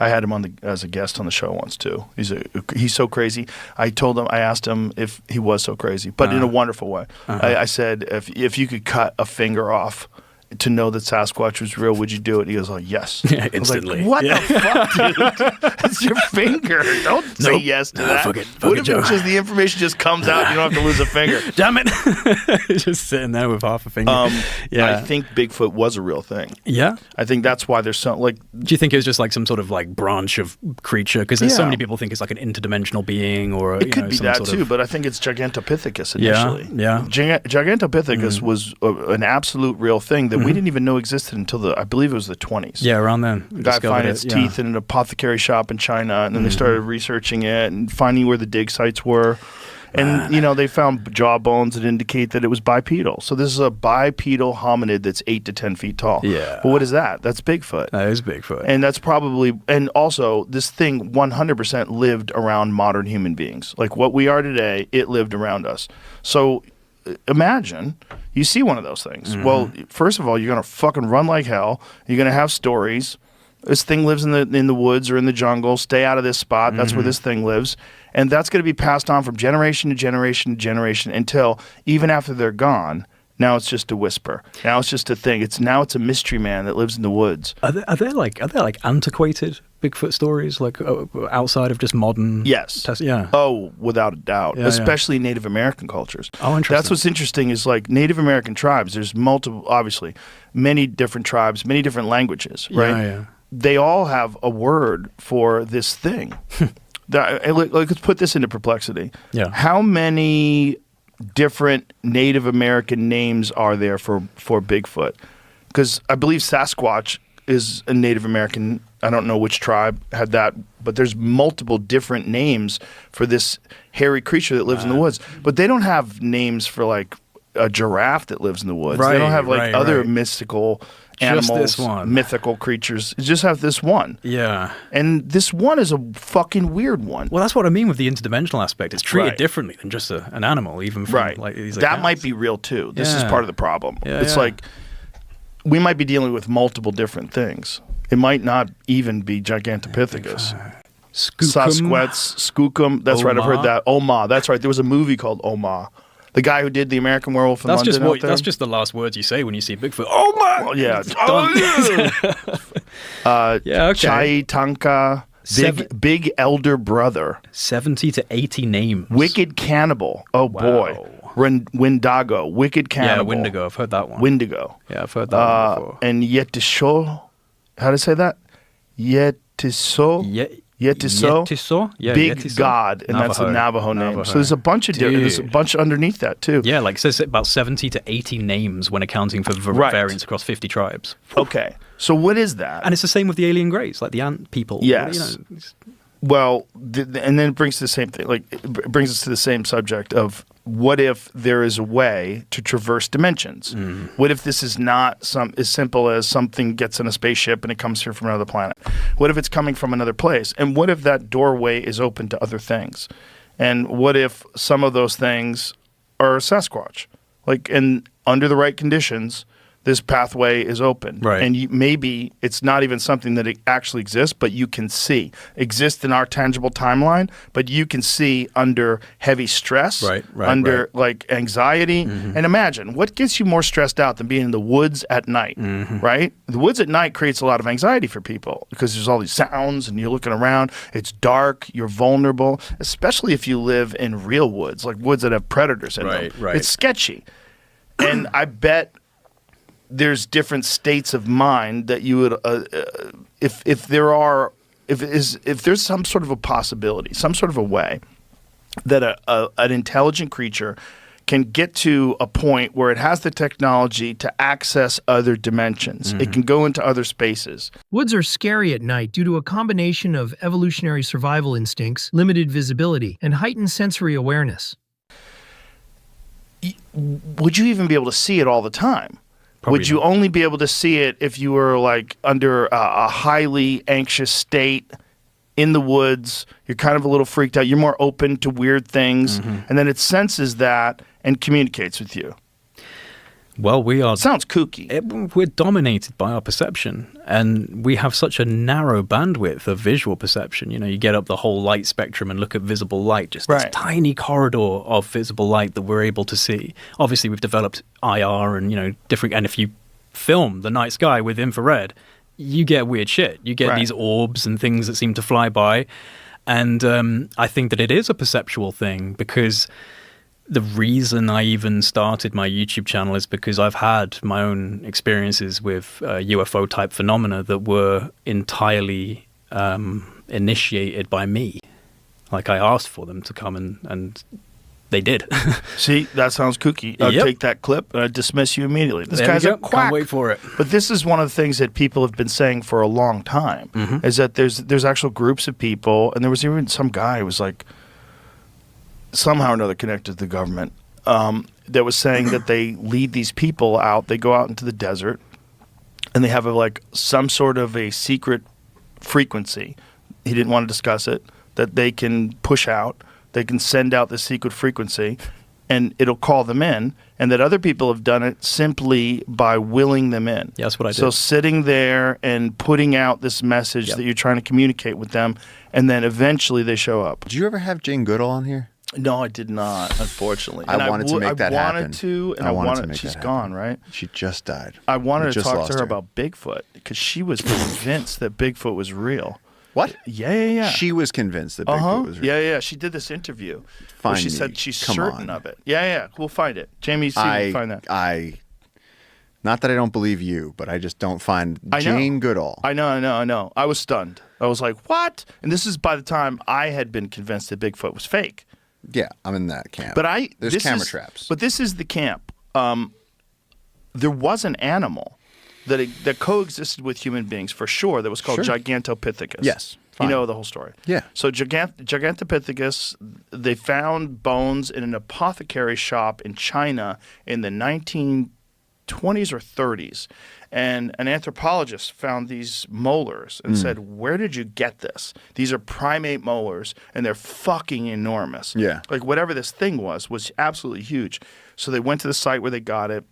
I had him as a guest on the show once too. He's so crazy. I asked him if he was so crazy, but in a wonderful way. I said, if you could cut a finger off to know that Sasquatch was real, would you do it? He goes, yes. Yeah, instantly. I was like, what the fuck, dude? It's your finger. Don't say yes to that. Fuck it, what if Joe. it's just the information just comes out and you don't have to lose a finger? Damn it. Just sitting there with half a finger. I think Bigfoot was a real thing. Yeah? I think that's why there's some, like... Do you think it was just like some sort of like branch of creature? Because there's so many people think it's like an interdimensional being or It could be some that sort too, of... but I think it's Gigantopithecus initially. Yeah. Gigantopithecus was an absolute real thing that we didn't even know existed until I believe it was the 20s. Yeah, around then. The guy finding its teeth in an apothecary shop in China, and then they started researching it and finding where the dig sites were. And, they found jaw bones that indicate that it was bipedal. So this is a bipedal hominid that's 8 to 10 feet tall. Yeah. But what is that? That's Bigfoot. That is Bigfoot. And that's probably, and also this thing 100% lived around modern human beings. Like what we are today, it lived around us. So imagine you see one of those things. Well, first of all, you're going to fucking run like hell. You're going to have stories. This thing lives in the woods or in the jungle. Stay out of this spot. That's where this thing lives. And that's going to be passed on from generation to generation to generation until even after they're gone, now it's just a whisper. Now it's just a thing. It's a mystery man that lives in the woods. Are there like antiquated Bigfoot stories, like outside of just modern? Yes. Yeah. Oh, without a doubt. Yeah, Especially Native American cultures. Oh, interesting. That's what's interesting is like Native American tribes. There's obviously, many different tribes, many different languages, right? Yeah. They all have a word for this thing. Let's put this into perplexity. Yeah. How many different Native American names are there for Bigfoot? Because I believe Sasquatch is a Native American. I don't know which tribe had that, but there's multiple different names for this hairy creature that lives in the woods. But they don't have names for like a giraffe that lives in the woods. They don't have like other mystical animals, this one. mythical creatures. You just have this one. Yeah. And this one is a fucking weird one. Well, that's what I mean with the interdimensional aspect. It's treated Right. differently than just an animal, even from Right. like these. Like, that might cats. be real too. This is Yeah. part of the problem. Yeah, It's yeah. like we might be dealing with multiple different things. It might not even be Gigantopithecus. Sasquatch, Skookum. That's right. I've heard Oma. that. Oma. That's right. There was a movie called Oma. The guy who did the American Werewolf in That's London just out there. that's just the last words you say when you see Bigfoot. Oh my! Well, yeah. Yeah, okay. Chaitanka. Big elder brother. 70 to 80 names. Wicked cannibal. Oh boy. Wendigo. Wicked Yeah, cannibal. Wendigo. I've heard that one. Wendigo. Yeah, I've heard that one before. And Yetisho. How to say that? Yetiso. Yetiso. Yetiso? Yeah, Big Yetiso. God, and that's a Navajo name. So there's a bunch of there's a Dude. bunch underneath that too. Yeah, like it says about 70 to 80 names when accounting for Right. variants across 50 tribes. Okay. So what is that? And it's the same with the alien greys, like the ant people. Yes. You know, it's- Well, and then it brings to the same thing. Like it brings us to the same subject of what if there is a way to traverse dimensions? What if this is not as simple as something gets in a spaceship and it comes here from another planet? What if it's coming from another place? And what if that doorway is open to other things? And what if some of those things are Sasquatch? Like, and under the right conditions, this pathway is open. Right. And maybe it's not even something that it actually exists, but you can see. Exists in our tangible timeline, but you can see under heavy stress, under like anxiety. And imagine, what gets you more stressed out than being in the woods at night, right? The woods at night creates a lot of anxiety for people because there's all these sounds and you're looking around. It's dark, you're vulnerable, especially if you live in real woods, like woods that have predators in them. Right. It's sketchy. And I bet there's different states of mind that you would, if there's some sort of a possibility, some sort of a way that an intelligent creature can get to a point where it has the technology to access other dimensions. It can go into other spaces. Woods are scary at night due to a combination of evolutionary survival instincts, limited visibility, and heightened sensory awareness. Would you even be able to see it all the time? Probably Would you not. only be able to see it if you were like under a highly anxious state in the woods? You're kind of a little freaked out. You're more open to weird things. And then it senses that and communicates with you. Well, we are. Sounds kooky. We're dominated by our perception, and we have such a narrow bandwidth of visual perception. You know, you get up the whole light spectrum and look at visible light, just this Right. tiny corridor of visible light that we're able to see. Obviously, we've developed IR and, you know, different. And if you film the night sky with infrared, you get weird shit. You get Right. these orbs and things that seem to fly by. And I think that it is a perceptual thing because the reason I even started my YouTube channel is because I've had my own experiences with UFO type phenomena that were entirely initiated by me. Like I asked for them to come and they did. See, that sounds kooky. I'll Yep. take that clip and I dismiss you immediately. This There we guy's go. a quack. Can't wait for it. But this is one of the things that people have been saying for a long time, is that there's actual groups of people, and there was even some guy who was like, somehow or another connected to the government, that was saying that they lead these people out. They go out into the desert, and they have some sort of a secret frequency. He didn't want to discuss it. That they can push out. They can send out the secret frequency, and it'll call them in. And that other people have done it simply by willing them in. Yeah, that's what I did. So sitting there and putting out this message that you're trying to communicate with them, and then eventually they show up. Did you ever have Jane Goodall on here? No, I did not, unfortunately. I wanted to make that happen. I wanted to, and I wanted to make she's gone, right? She just died. I wanted to talk to her about Bigfoot because she was convinced that Bigfoot was real. What? Yeah. She was convinced that Bigfoot was real. Yeah. She did this interview where she said she's certain of it. Yeah. We'll find it. Jamie, see if we can find that. Not that I don't believe you, but I just don't find Jane Goodall. I know. I was stunned. I was like, what? And this is by the time I had been convinced that Bigfoot was fake. Yeah, I'm in that camp. But there's camera traps. But this is the camp. There was an animal that coexisted with human beings for sure. That was called Gigantopithecus. Yes, you know the whole story. Yeah. So Gigantopithecus, they found bones in an apothecary shop in China in the 1920s or 30s. And an anthropologist found these molars and said, where did you get this? These are primate molars, and they're fucking enormous. Yeah. Like whatever this thing was absolutely huge. So they went to the site where they got it.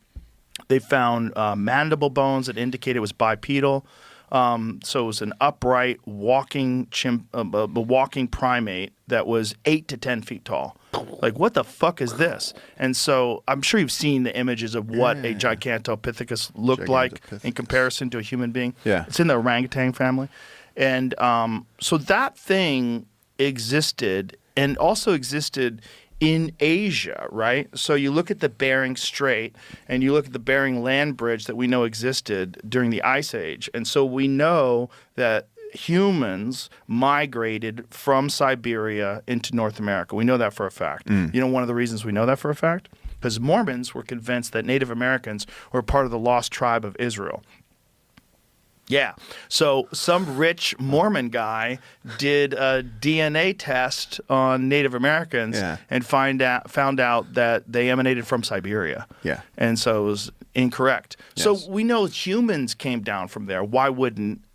They found mandible bones that indicated it was bipedal. So it was an upright walking walking primate that was 8 to 10 feet tall. Like, what the fuck is this? And so I'm sure you've seen the images of what a Gigantopithecus looked like in comparison to a human being. Yeah. It's in the orangutan family. And so that thing existed and also existed in Asia, right? So you look at the Bering Strait and you look at the Bering Land Bridge that we know existed during the Ice Age. And so we know that humans migrated from Siberia into North America. We know that for a fact. You know one of the reasons we know that for a fact? Because Mormons were convinced that Native Americans were part of the lost tribe of Israel. Yeah. So some rich Mormon guy did a DNA test on Native Americans and found out that they emanated from Siberia. Yeah. And so it was incorrect. Yes. So we know humans came down from there. Why wouldn't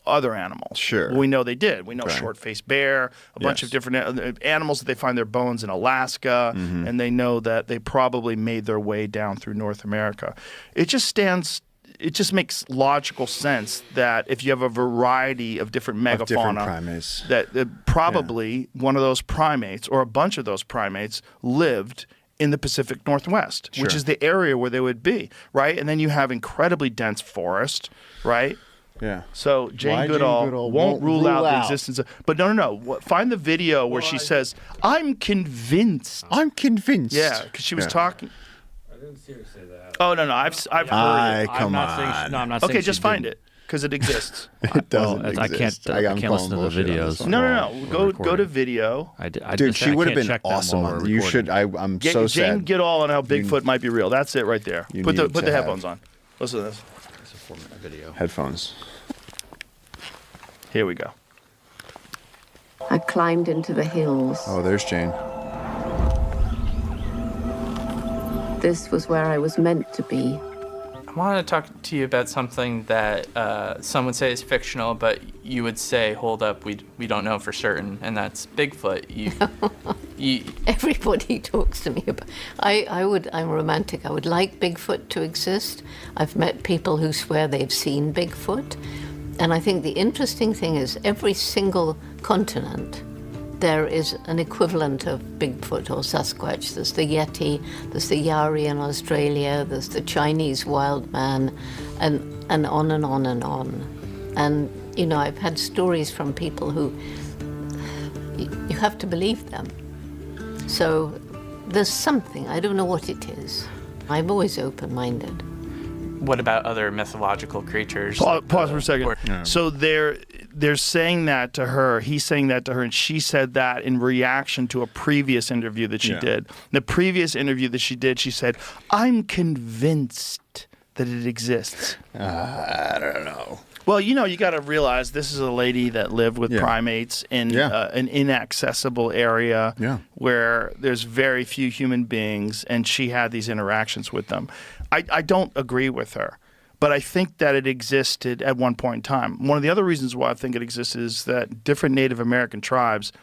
other animals? Sure. Well, we know they did. We know short-faced bear, a bunch of Yes. different animals that they find their bones in Alaska, and they know that they probably made their way down through North America. It just makes logical sense that if you have a variety of different megafauna, different primates, that probably one of those primates or a bunch of those primates lived in the Pacific Northwest, which is the area where they would be, right? And then you have incredibly dense forest, right? Yeah. So Jane Goodall won't rule out the existence of... But no. Find the video where she says, I'm convinced. I'm convinced. Yeah, because she was talking... I didn't see her say that. Oh, no. I've heard it. Come on. I'm not saying Okay, she just find didn't. it, because it exists. It doesn't I exist. can't I'm listen to the calling bullshit on this videos. one. No. Go to video. Dude, she would have been awesome on. You should. I'm so Jane sad. Goodall on how Bigfoot might be real. That's it right there. You Put need the to headphones on. Listen to this. It's a 4-minute video. Headphones. Here we go. I climbed into the hills. Oh, there's Jane. This was where I was meant to be. I wanted to talk to you about something that some would say is fictional, but you would say, hold up, we don't know for certain, and that's Bigfoot. Everybody talks to me about... I'm romantic. I would like Bigfoot to exist. I've met people who swear they've seen Bigfoot. And I think the interesting thing is every single continent, there is an equivalent of Bigfoot or Sasquatch. There's the Yeti, there's the Yari in Australia, there's the Chinese wild man, and on and on and on. And, you know, I've had stories from people who, you have to believe them. So there's something, I don't know what it is. I'm always open-minded. What about other mythological creatures? Pause for a second. So they're saying that to her. He's saying that to her, and she said that in reaction to a previous interview that she did. The previous interview that she did, she said, "I'm convinced that it exists." I don't know. Well, you got to realize this is a lady that lived with primates in an inaccessible area where there's very few human beings, and she had these interactions with them. I don't agree with her, but I think that it existed at one point in time. One of the other reasons why I think it existed is that different Native American tribes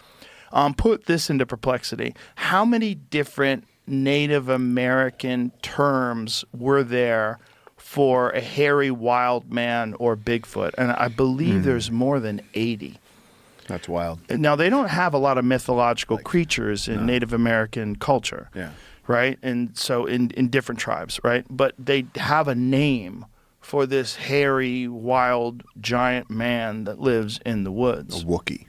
put this into perplexity. How many different Native American terms were there for a hairy wild man or Bigfoot? And I believe there's more than 80. That's wild. Now, they don't have a lot of mythological creatures in Native American culture, right? And so in different tribes, right? But they have a name for this hairy, wild, giant man that lives in the woods. A Wookiee.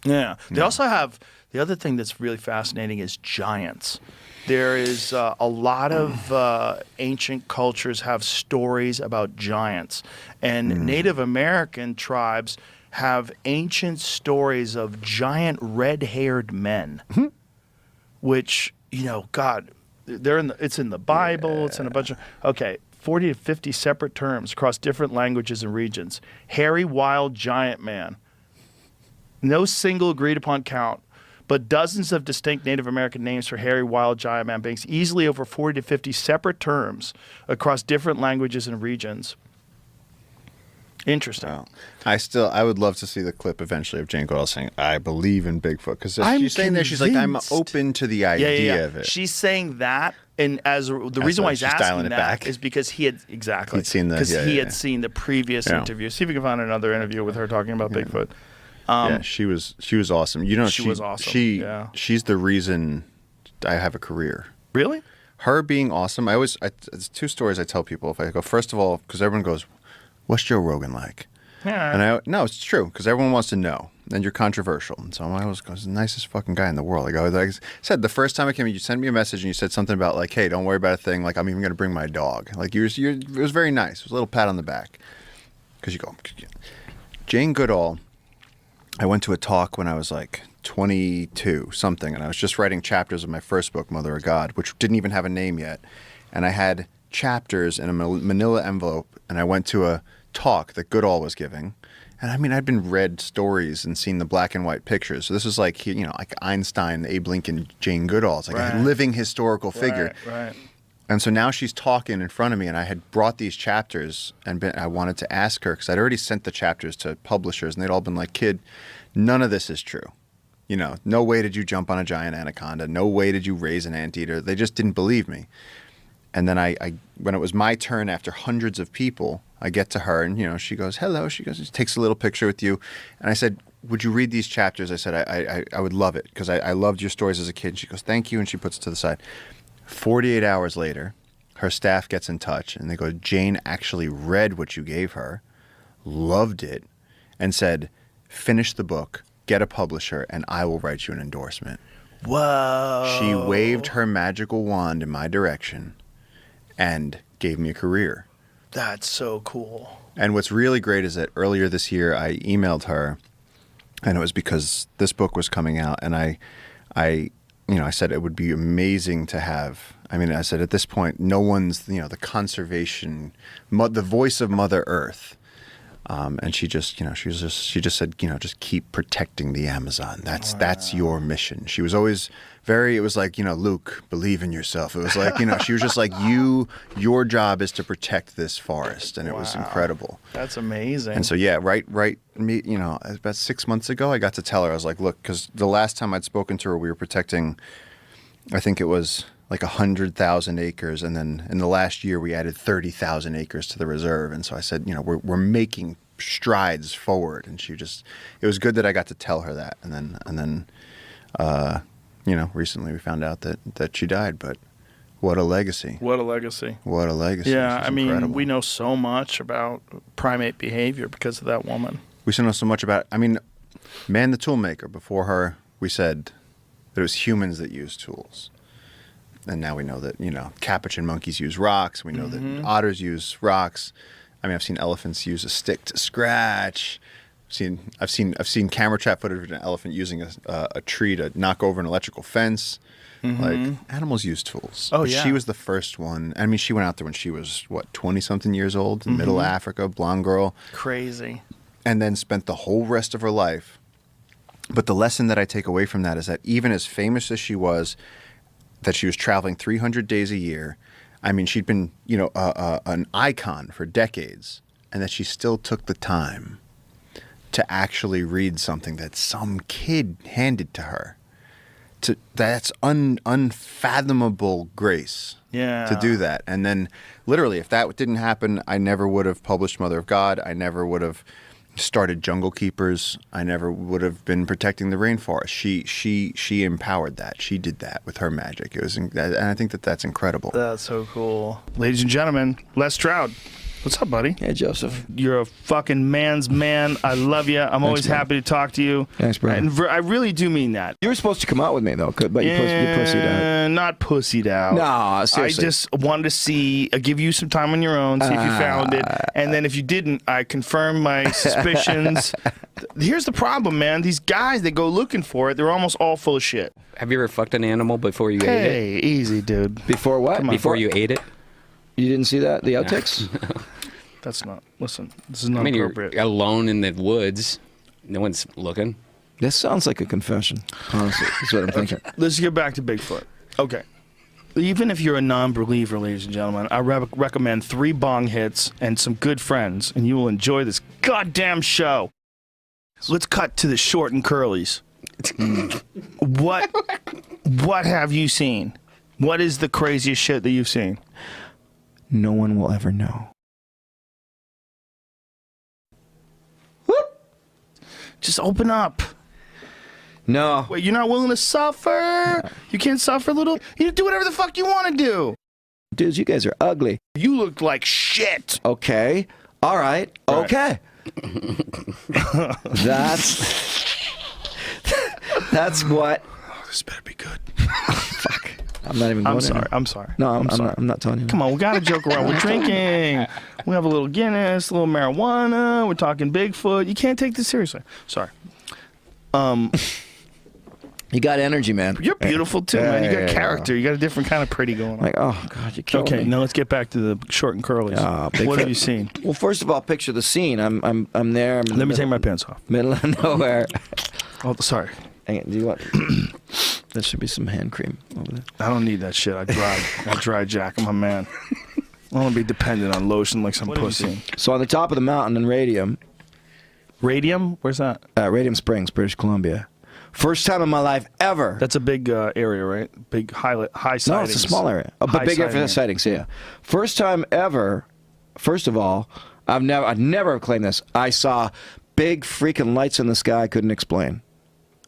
Yeah. They also have, the other thing that's really fascinating is giants. There is a lot of ancient cultures have stories about giants. And Native American tribes have ancient stories of giant red-haired men, which, God, it's in the Bible. It's in a bunch of, 40 to 50 separate terms across different languages and regions. Hairy, wild, giant man. No single agreed-upon count, but dozens of distinct Native American names for hairy, wild, giant man beings, easily over 40 to 50 separate terms across different languages and regions. Interesting. Wow. I would love to see the clip eventually of Jane Goodall saying, "I believe in Bigfoot," because she's saying there, she's like, "I'm open to the idea of it." She's saying that, and the reason why he's asking that is because he had seen the previous interview. See if we can find another interview with her talking about Bigfoot. She was awesome. She was awesome. She's the reason I have a career. Really? Her being awesome. It's two stories I tell people. If I go, first of all, because everyone goes, "What's Joe Rogan like?" Yeah. And no, it's true, because everyone wants to know, and you're controversial. And so I always go, "He's the nicest fucking guy in the world." Like I said, the first time I came, you sent me a message and you said something about like, "Hey, don't worry about a thing. Like I'm even going to bring my dog." Like it was very nice. It was a little pat on the back, because you go, Jane Goodall. I went to a talk when I was like 22 something, and I was just writing chapters of my first book, Mother of God, which didn't even have a name yet. And I had chapters in a manila envelope, and I went to a talk that Goodall was giving. And I mean, I'd been read stories and seen the black and white pictures. So this was like, like Einstein, Abe Lincoln, Jane Goodall. It's like a living historical figure. Right. And so now she's talking in front of me, and I had brought these chapters, and I wanted to ask her, because I'd already sent the chapters to publishers, and they'd all been like, "Kid, none of this is true. No way did you jump on a giant anaconda. No way did you raise an anteater." They just didn't believe me. And then I when it was my turn, after hundreds of people, I get to her, and she goes, "Hello." She goes, takes a little picture with you, and I said, "Would you read these chapters?" I said, I would love it, because I loved your stories as a kid. And she goes, "Thank you," and she puts it to the side. 48 hours later, her staff gets in touch, and they go, "Jane actually read what you gave her, loved it, and said, finish the book, get a publisher, and I will write you an endorsement." Whoa. She waved her magical wand in my direction and gave me a career. That's so cool. And what's really great is that earlier this year, I emailed her, and it was because this book was coming out, and I said it would be amazing to have. I mean, I said at this point, no one's, the conservation, the voice of Mother Earth. And she just said, just keep protecting the Amazon. That's your mission. She was always it was like, Luke, believe in yourself. It was like, she was just like, your job is to protect this forest. And it was incredible. That's amazing. And so, me, about 6 months ago, I got to tell her, I was like, look, because the last time I'd spoken to her, we were protecting, I think it was like 100,000 acres. And then in the last year, we added 30,000 acres to the reserve. And so I said, we're making strides forward. And it was good that I got to tell her that. And then, recently we found out that she died, but what a legacy. What a legacy. What a legacy. Yeah. She's I mean, incredible. we know so much about primate behavior because of that woman. We know so much about, Man the Toolmaker. Before her, we said that it was humans that used tools. And now we know that, capuchin monkeys use rocks. We know that otters use rocks. I've seen elephants use a stick to scratch. I've seen camera trap footage of an elephant using a tree to knock over an electrical fence. Like, animals use tools. Oh, But yeah. she was the first one. I mean, she went out there when she was, what, 20-something years old, in middle Africa, blonde girl. Crazy. And then spent the whole rest of her life. But the lesson that I take away from that is that even as famous as she was, that she was traveling 300 days a year, I mean, she'd been, an icon for decades, and that she still took the time to actually read something that some kid handed to her. That's unfathomable grace to do that. And then literally, if that didn't happen, I never would have published Mother of God. I never would have started Jungle Keepers. I never would have been protecting the rainforest. She empowered that. She did that with her magic. And I think that's incredible. That's so cool. Ladies and gentlemen, Les Stroud. What's up, buddy? Hey, Joseph. You're a fucking man's man. I love you. I'm always man. happy to talk to you. Thanks, bro. And I really do mean that. You were supposed to come out with me, though, but you pussied out. Not pussied out. No, seriously. I just wanted to give you some time on your own, see if you found it. And then if you didn't, I confirm my suspicions. Here's the problem, man. These guys, they go looking for it. They're almost all full of shit. Have you ever fucked an animal before you ate it? Hey, easy, dude. Before what? Before you ate it? You didn't see that? The outtakes? That's not. Listen, this is not I mean, appropriate. you're alone in the woods. No one's looking. This sounds like a confession, honestly. That's what I'm thinking. Let's get back to Bigfoot. Okay. Even if you're a non-believer, ladies and gentlemen, I recommend 3 bong hits and some good friends, and you will enjoy this goddamn show. Let's cut to the short and curlies. What have you seen? What is the craziest shit that you've seen? No one will ever know. Just open up. No. Wait, you're not willing to suffer? You can't suffer a little? You do whatever the fuck you want to do. Dudes, you guys are ugly. You look like shit. Okay. All right. Okay. That's what. Oh, this better be good. Fuck. I'm not even going I'm in sorry. there. I'm sorry. No, I'm sorry. I'm not telling you. Come on, we gotta joke around. We're drinking. We have a little Guinness, a little marijuana. We're talking Bigfoot. You can't take this seriously. Sorry. You got energy, man. You're beautiful too, man. You got character. You got a different kind of pretty going on. Like, oh God, you killed me. Okay, now let's get back to the short and curlies. What have you seen? Well, first of all, picture the scene. I'm there. Let me take my pants off. Middle of nowhere. Oh, sorry. Hang on, do you want? There should be some hand cream over there. I don't need that shit. I dry jack. I'm a man. I don't want to be dependent on lotion like some pussy. So on the top of the mountain in Radium. Radium? Where's that? Radium Springs, British Columbia. First time in my life ever. That's a big area, right? Big high sightings. No, it's a small area. But big area for the sightings, yeah. First time ever. First of all, I've never claimed this. I saw big freaking lights in the sky I couldn't explain.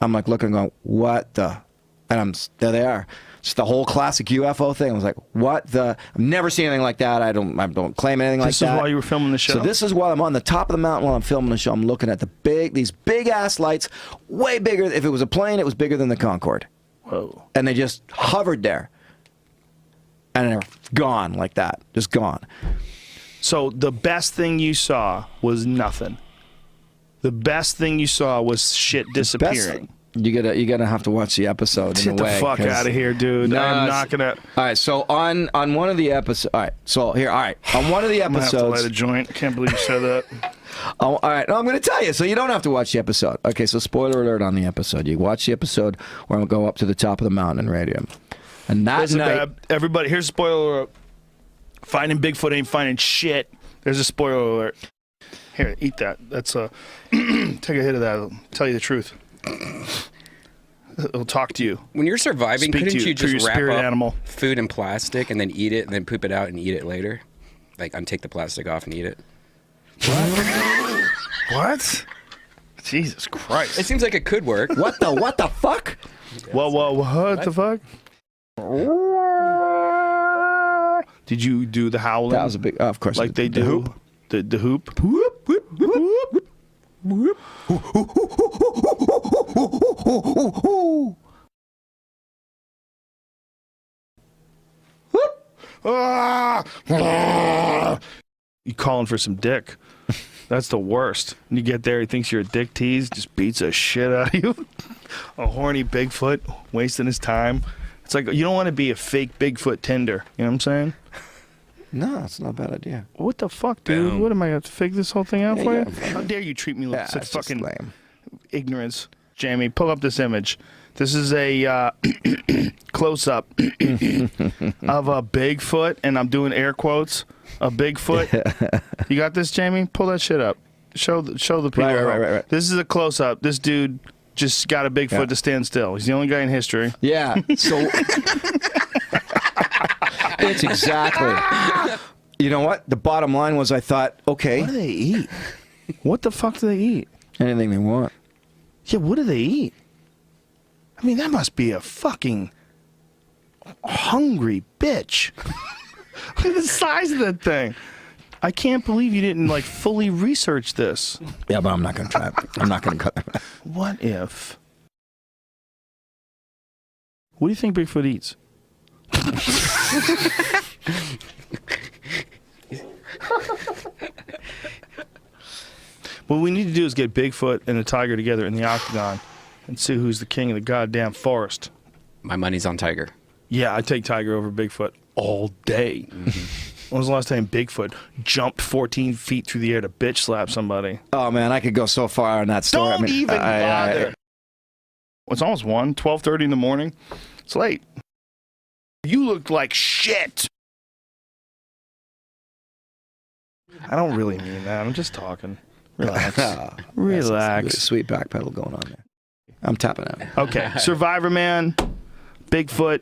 I'm like looking and going, what the? And there they are. Just the whole classic UFO thing. I was like, what the? I've never seen anything like that. I don't claim anything like that. This is while you were filming the show? So this is while I'm on the top of the mountain while I'm filming the show. I'm looking at these big ass lights, way bigger. If it was a plane, it was bigger than the Concorde. Whoa. And they just hovered there. And they're gone like that. Just gone. So the best thing you saw was nothing. The best thing you saw was shit disappearing. You're gonna have to watch the episode. Get the fuck out of here, dude. I'm not gonna. All right, so on one of the episodes. All right, so here. All right, on one of the I'm gonna episodes. have to light a joint. I can't believe you said that. All right, no, I'm going to tell you, so you don't have to watch the episode. Okay, so spoiler alert on the episode. You watch the episode where I'm going to go up to the top of the mountain in Radium. And that night... everybody, here's a spoiler alert. Finding Bigfoot ain't finding shit. There's a spoiler alert. Here, eat that. That's a... take a hit of that. It'll tell you the truth. It'll talk to you. When you're surviving, Speak couldn't to you just your wrap spirit up animal. food in plastic and then eat it and then poop it out and eat it later? Like, untake the plastic off and eat it? What? Jesus Christ. It seems like it could work. What the fuck? What the fuck? Did you do the howling? That was a big... of course. Like they do? Hoop. The hoop? Whoop, whoop, whoop, whoop. You calling for some dick. That's the worst. When you get there, he thinks you're a dick tease, just beats the shit out of you. A horny Bigfoot wasting his time. It's like you don't want to be a fake Bigfoot Tinder. You know what I'm saying? No, it's not a bad idea. What the fuck, dude? Boom. What am I going to fake this whole thing out Yeah, for yeah. you? How dare you treat me with Yeah, such it's just fucking lame. ignorance? Jamie, pull up this image. This is a close-up of a Bigfoot, and I'm doing air quotes. A Bigfoot. You got this, Jamie? Pull that shit up. Show the people. Right. This is a close-up. This dude just got a Bigfoot to stand still. He's the only guy in history. Yeah. So it's exactly. You know what? The bottom line was, I thought, okay. What do they eat? What the fuck do they eat? Anything they want. Yeah, what do they eat? I mean, that must be a fucking hungry bitch. Look at the size of that thing. I can't believe you didn't like fully research this. Yeah, but I'm not gonna try. I'm not gonna cut. What if? What do you think Bigfoot eats? What we need to do is get Bigfoot and the tiger together in the octagon and see who's the king of the goddamn forest. My money's on tiger. Yeah, I take tiger over Bigfoot all day. When was the last time Bigfoot jumped 14 feet through the air to bitch slap somebody? Oh man, I could go so far on that story. Don't even bother. It's almost 12:30 in the morning. It's late. You looked like shit. I don't really mean that. I'm just talking. Relax. Relax. Sweet back pedal going on there. I'm tapping out. Okay. Survivor Man, Bigfoot.